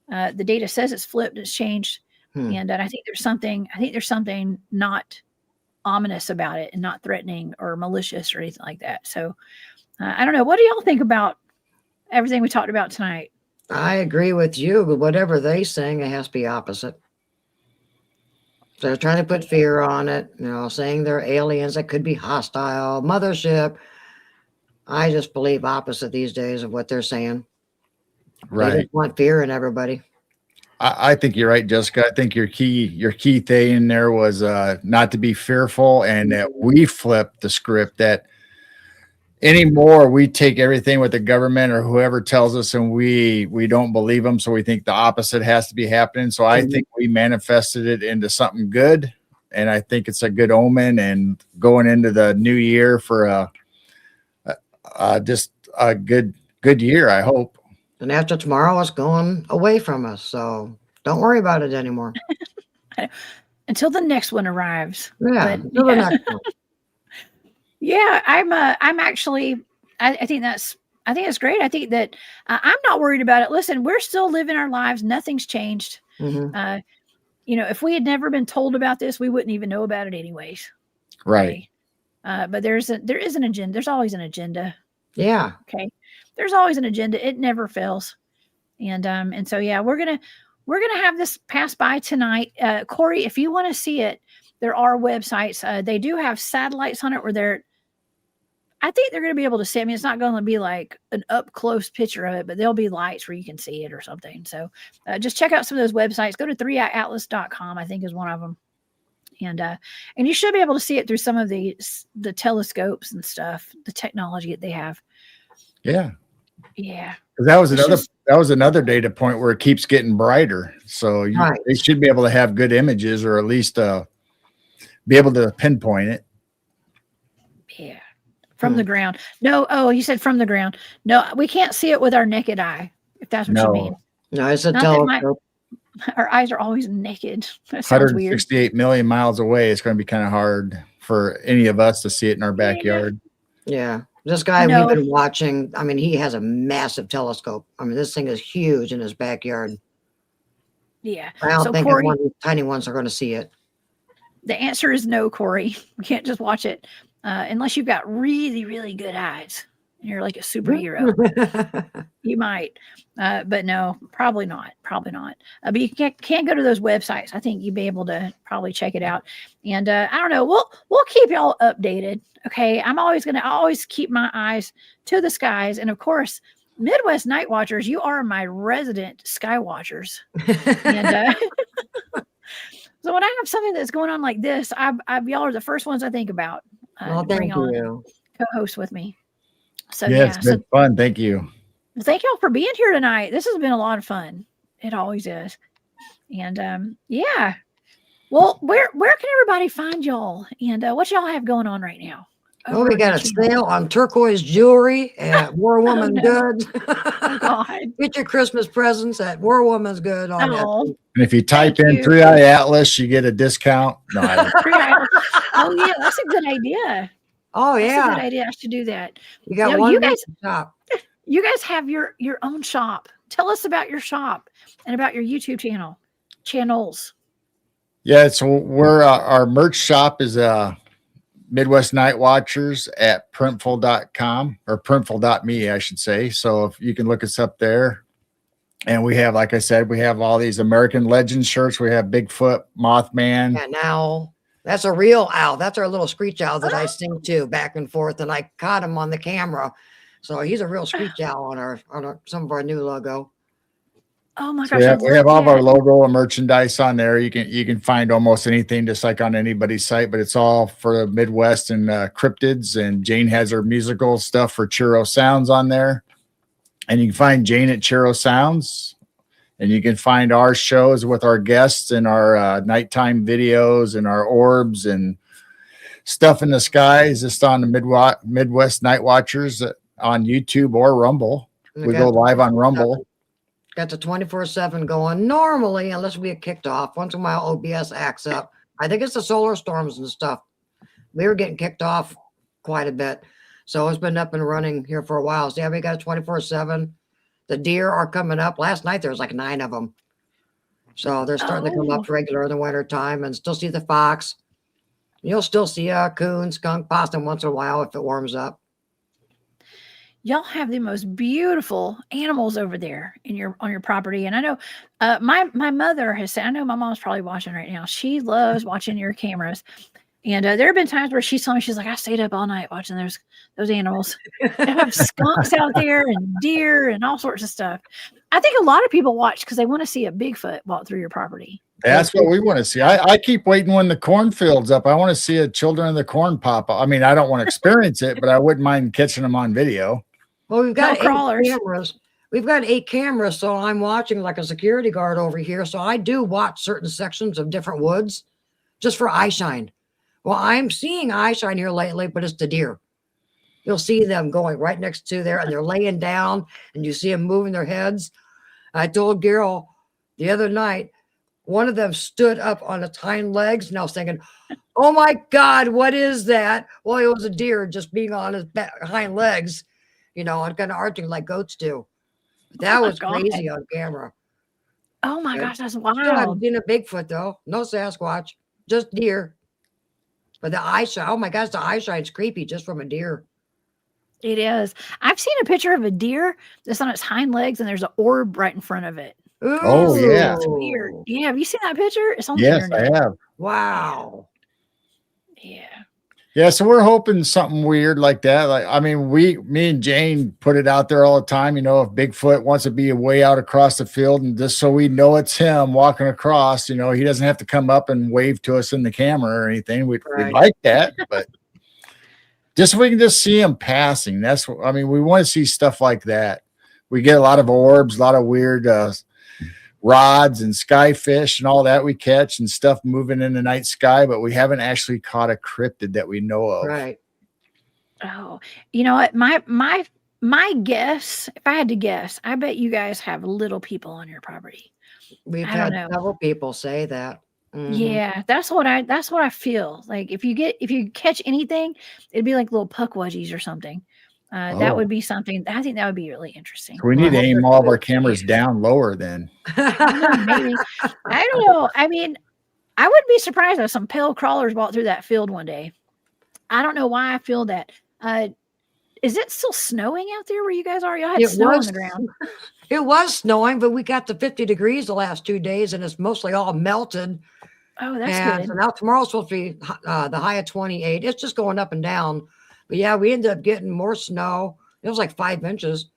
The data says it's flipped. It's changed. And I think there's something not ominous about it and not threatening or malicious or anything like that. So I don't know. What do y'all think about everything we talked about tonight? I agree with you, but whatever they're saying, it has to be opposite. They're trying to put fear on it, saying they're aliens that could be hostile, mothership. I just believe opposite these days of what they're saying. Right. They just want fear in everybody. I think you're right, Jessica. I think your key thing in there was not to be fearful, and that we flipped the script, that anymore we take everything with the government or whoever tells us, and we don't believe them, so we think the opposite has to be happening. So I think we manifested it into something good, and I think it's a good omen, and going into the new year for just a good year, I hope. And after tomorrow, it's going away from us, so don't worry about it anymore. Until the next one arrives. Yeah, until the next one. Yeah, I'm actually, I think that's great. I think that I'm not worried about it. Listen, we're still living our lives. Nothing's changed. If we had never been told about this, we wouldn't even know about it anyways. Right. Okay? But there is an agenda. There's always an agenda. Yeah. Okay. There's always an agenda. It never fails. And so, yeah, we're going to have this pass by tonight. Corey, if you want to see it, there are websites. They do have satellites on it where I think they're going to be able to see. I mean, it's not going to be like an up close picture of it, but there'll be lights where you can see it or something. So just check out some of those websites. Go to 3eyeatlas.com, I think is one of them. And you should be able to see it through some of the telescopes and stuff, the technology that they have. Yeah. Yeah. That was another data point where it keeps getting brighter. So they should be able to have good images, or at least be able to pinpoint it. Yeah. From the ground. No. Oh, you said from the ground. No, we can't see it with our naked eye, if that's what you mean. No, it's a telescope. Our eyes are always naked. That sounds weird. 168 million miles away. It's going to be kind of hard for any of us to see it in our backyard. Yeah. This guy we've been watching, I mean, he has a massive telescope. I mean, this thing is huge in his backyard. Yeah. I don't think Corey, one of the tiny ones are going to see it. The answer is no, Corey. You can't just watch it unless you've got really, really good eyes. You're like a superhero. You might, but no, probably not. Probably not. But you can go to those websites. I think you'd be able to probably check it out. And I don't know. We'll keep y'all updated. Okay. I'm always keep my eyes to the skies. And of course, Midwest Night Watchers, you are my resident sky watchers. And so when I have something that's going on like this, y'all are the first ones I think about. Well, thank you. Co-host with me. So it's been fun. Thank you. Well, thank y'all for being here tonight. This has been a lot of fun. It always is. And yeah. Well, where can everybody find y'all? And what y'all have going on right now? Oh, we got a sale on turquoise jewelry at War Woman Goods. Oh, God. Get your Christmas presents at War Woman's Good on that. And if you type in 3-Eye Atlas, you get a discount. No, I don't. Oh, yeah, that's a good idea. Oh, yeah. That's a good idea. I should do that. You got one shop. You guys have your own shop. Tell us about your shop and about your YouTube channels. Yeah, so we're our merch shop is Midwest Night Watchers at printful.com or printful.me, I should say. So if you can look us up there. And we have, like I said, we have all these American Legend shirts. We have Bigfoot, Mothman. Yeah, now that's a real owl. That's our little screech owl that I sing to back and forth, and I caught him on the camera. So he's a real screech owl on some of our new logo. Oh my gosh! So we have all of our logo and merchandise on there. You can find almost anything, just like on anybody's site, but it's all for the Midwest and cryptids. And Jane has her musical stuff for Churro Sounds on there, and you can find Jane at Churro Sounds, and you can find our shows with our guests and our nighttime videos and our orbs and stuff in the skies. Just on the Midwest Night Watchers on YouTube or Rumble. We go live on Rumble. Got the 24/7 going normally, unless we get kicked off. Once in a while, OBS acts up. I think it's the solar storms and stuff. We were getting kicked off quite a bit. So it's been up and running here for a while. So yeah, we got 24/7. The deer are coming up. Last night, there was like 9 of them. So they're starting to come up regular in the winter time, and still see the fox. You'll still see a coon, skunk, possum once in a while if it warms up. Y'all have the most beautiful animals over there on your property. And I know my mother has said, I know my mom's probably watching right now. She loves watching your cameras. And there have been times where she's told me, she's like, I stayed up all night watching those animals. They have skunks out there and deer and all sorts of stuff. I think a lot of people watch because they want to see a Bigfoot walk through your property. That's what we want to see. I keep waiting when the cornfield's up. I want to see a Children of the Corn pop up. I mean, I don't want to experience it, but I wouldn't mind catching them on video. Well, we've got 8 cameras. We've got 8 cameras, so I'm watching like a security guard over here. So I do watch certain sections of different woods just for eye shine. Well, I'm seeing eye shine here lately, but it's the deer. You'll see them going right next to there, and they're laying down, and you see them moving their heads. I told Gerald the other night, one of them stood up on its hind legs, and I was thinking, oh my God, what is that? Well, it was a deer just being on his hind legs. You know, and kind of arching like goats do. That was crazy on camera. Oh my gosh, that's wild. Still haven't seen a Bigfoot though. No Sasquatch, just deer. But the eye shine, oh my gosh, the eye shine's creepy just from a deer. It is. I've seen a picture of a deer that's on its hind legs and there's an orb right in front of it. Ooh. Oh yeah. It's weird. Yeah, have you seen that picture? It's on the internet. Yes, I have. Wow. Yeah. Yeah, so we're hoping something weird like that. Like, I mean, me and Jane put it out there all the time. You know, if Bigfoot wants to be way out across the field, and just so we know it's him walking across, you know, he doesn't have to come up and wave to us in the camera or anything. We'd like that, but just so we can just see him passing. That's what I mean. We want to see stuff like that. We get a lot of orbs, a lot of weird rods and skyfish and all that we catch and stuff moving in the night sky, but we haven't actually caught a cryptid that we know of. Right. Oh, you know what? My guess, if I had to guess, I bet you guys have little people on your property. We've I don't had know. several people say that. Yeah, that's what I feel. Like if you catch anything, it'd be like little puckwudgies or something. That would be something. I think that would be really interesting. We need to aim all of our cameras down lower then. Maybe. I don't know. I mean, I wouldn't be surprised if some pale crawlers walked through that field one day. I don't know why I feel that. Is it still snowing out there where you guys are? Y'all had snow on the ground. It was snowing, but we got to 50 degrees the last 2 days, and it's mostly all melted. Oh, that's good. So now tomorrow's supposed to be the high of 28. It's just going up and down. But yeah, we ended up getting more snow. It was like 5 inches.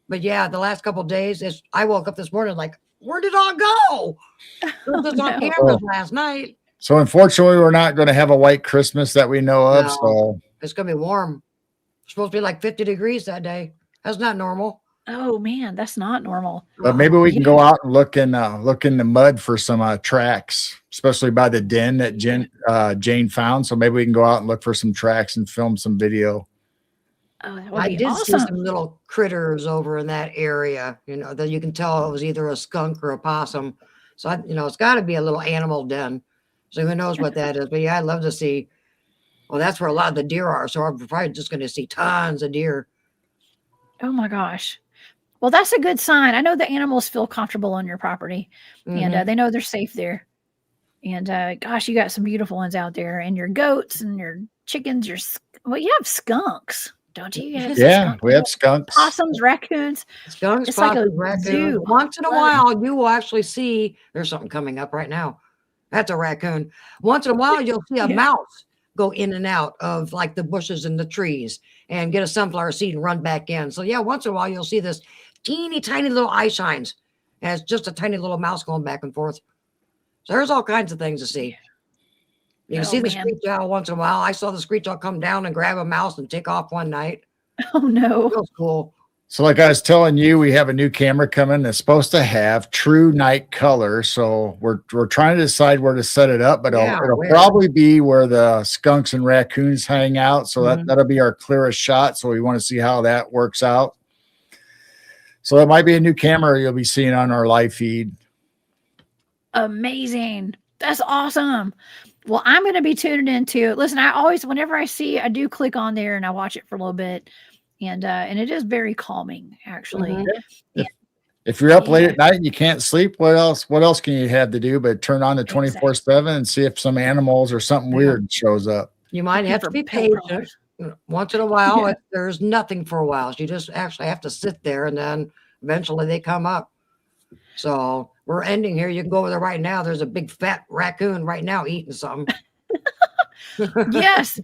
But yeah, the last couple of days, I woke up this morning like, where did it all go? It was just on cameras last night. So unfortunately, we're not going to have a white Christmas that we know of. No, so it's going to be warm. It's supposed to be like 50 degrees that day. That's not normal. Oh man, that's not normal. But maybe we can go out and look in the mud for some tracks, especially by the den that Jane found. So maybe we can go out and look for some tracks and film some video. Oh, that would I be did awesome. see some little critters over in that area, you know, that you can tell it was either a skunk or a possum. So, it's got to be a little animal den. So who knows what that is. But yeah, I'd love to see. Well, that's where a lot of the deer are. So I'm probably just going to see tons of deer. Oh my gosh. Well, that's a good sign. I know the animals feel comfortable on your property and they know they're safe there. And gosh, you got some beautiful ones out there, and your goats and your chickens, you have skunks, don't you? We have skunks, possums, raccoons. Skunks, it's possums, like a raccoon. Once in a while, you will actually see there's something coming up right now. That's a raccoon. Once in a while, you'll see a mouse go in and out of like the bushes and the trees and get a sunflower seed and run back in. So yeah, once in a while, you'll see this teeny tiny little eye shines, and it's just a tiny little mouse going back and forth. So there's all kinds of things to see. You can see the screech owl once in a while. I saw the screech owl come down and grab a mouse and take off one night. Oh no. That was cool. So like I was telling you, we have a new camera coming that's supposed to have true night color. So we're trying to decide where to set it up, but it'll probably be where the skunks and raccoons hang out. So that'll be our clearest shot. So we want to see how that works out. So it might be a new camera you'll be seeing on our live feed. Amazing. That's awesome. Well, I'm going to be tuning into it. Listen, whenever I do click on there and I watch it for a little bit. And it is very calming, actually. If you're up late at night and you can't sleep, what else can you have to do but turn on the 24/7 and see if some animals or something weird shows up? You might have to be patient. Once in a while, there's nothing for a while. So you just actually have to sit there, and then eventually they come up. So we're ending here. You can go over there right now. There's a big fat raccoon right now eating something. Yes.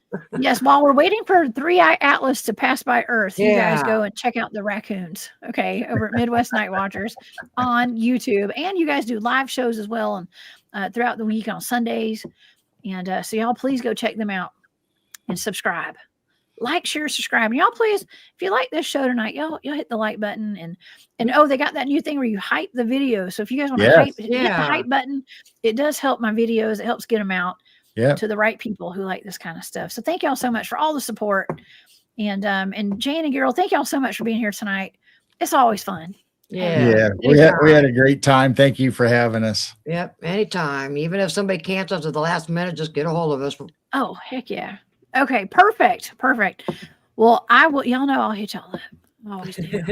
While we're waiting for 3-Eye Atlas to pass by Earth, you guys go and check out the raccoons. Okay, over at Midwest Night Watchers on YouTube, and you guys do live shows as well, and throughout the week on Sundays. And so y'all please go check them out and subscribe, like, share, subscribe. And y'all please, if you like this show tonight, y'all hit the like button and they got that new thing where you hype the video. So if you guys want to hit the hype button, it does help my videos. It helps get them out. To the right people who like this kind of stuff. So thank y'all so much for all the support. And Jane and Gerald, thank y'all so much for being here tonight. It's always fun. We had a great time. Thank you for having us. Yep, anytime. Even if somebody cancels at the last minute, just get a hold of us. Oh, heck yeah. Okay, perfect. Well, y'all know I'll hit y'all up. Always do.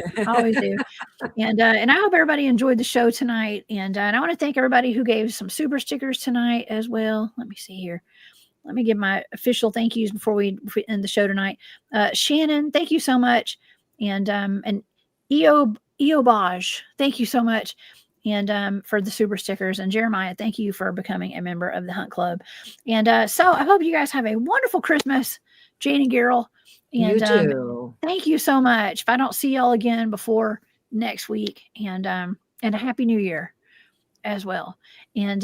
And I hope everybody enjoyed the show tonight. And I want to thank everybody who gave some super stickers tonight as well. Let me see here. Let me give my official thank yous before we end the show tonight. Shannon, thank you so much. And Eobaj, thank you so much. and for the super stickers. And Jeremiah, thank you for becoming a member of the Hunt Club. And so I hope you guys have a wonderful Christmas, Jane and Gerald. And You too. thank you so much. If I don't see y'all again before next week, and a happy new year as well. And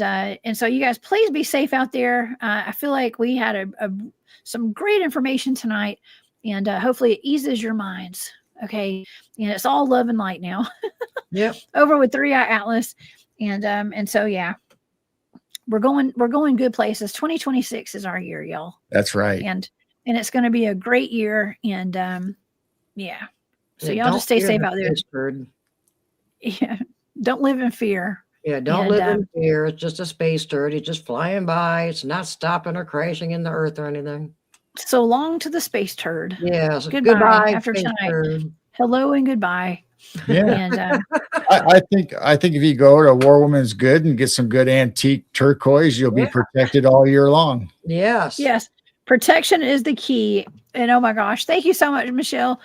so you guys, please be safe out there. I feel like we had some great information tonight, and hopefully it eases your minds. Okay. And it's all love and light now. Yep. Over with 3i Atlas. And so, yeah, we're going good places. 2026 is our year, y'all. That's right. And it's going to be a great year. And yeah. So Yeah, y'all just stay fear safe the out there. space turd. Yeah. Don't live in fear. Yeah, don't live in fear. It's just a space turd. It's just flying by. It's not stopping or crashing in the earth or anything. So long to the space turd. Yes. Goodbye after space tonight. turd. Hello and goodbye. Yeah. And I think if you go to War Woman's Good and get some good antique turquoise, you'll be protected all year long. Yes. Yes. Protection is the key. And oh my gosh, thank you so much, Michelle.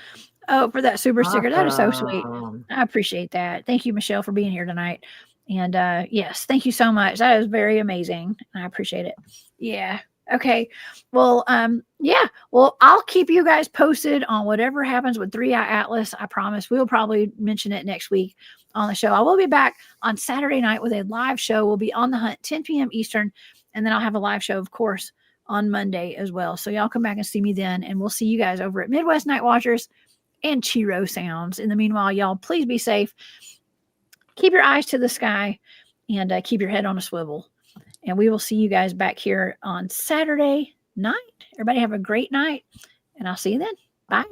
Oh, for that super sticker. That is so sweet. I appreciate that. Thank you, Michelle, for being here tonight. And yes, thank you so much. That is very amazing. I appreciate it. Yeah. Okay. Well, yeah. Well, I'll keep you guys posted on whatever happens with 3i Atlas. I promise we'll probably mention it next week on the show. I will be back on Saturday night with a live show. We'll be on the hunt 10 p.m. Eastern. And then I'll have a live show, of course, on Monday as well. So y'all come back and see me then. And we'll see you guys over at Midwest Night Watchers and Chiro Sounds. In the meanwhile, y'all, please be safe. Keep your eyes to the sky and keep your head on a swivel. And we will see you guys back here on Saturday night. Everybody have a great night, and I'll see you then. Bye.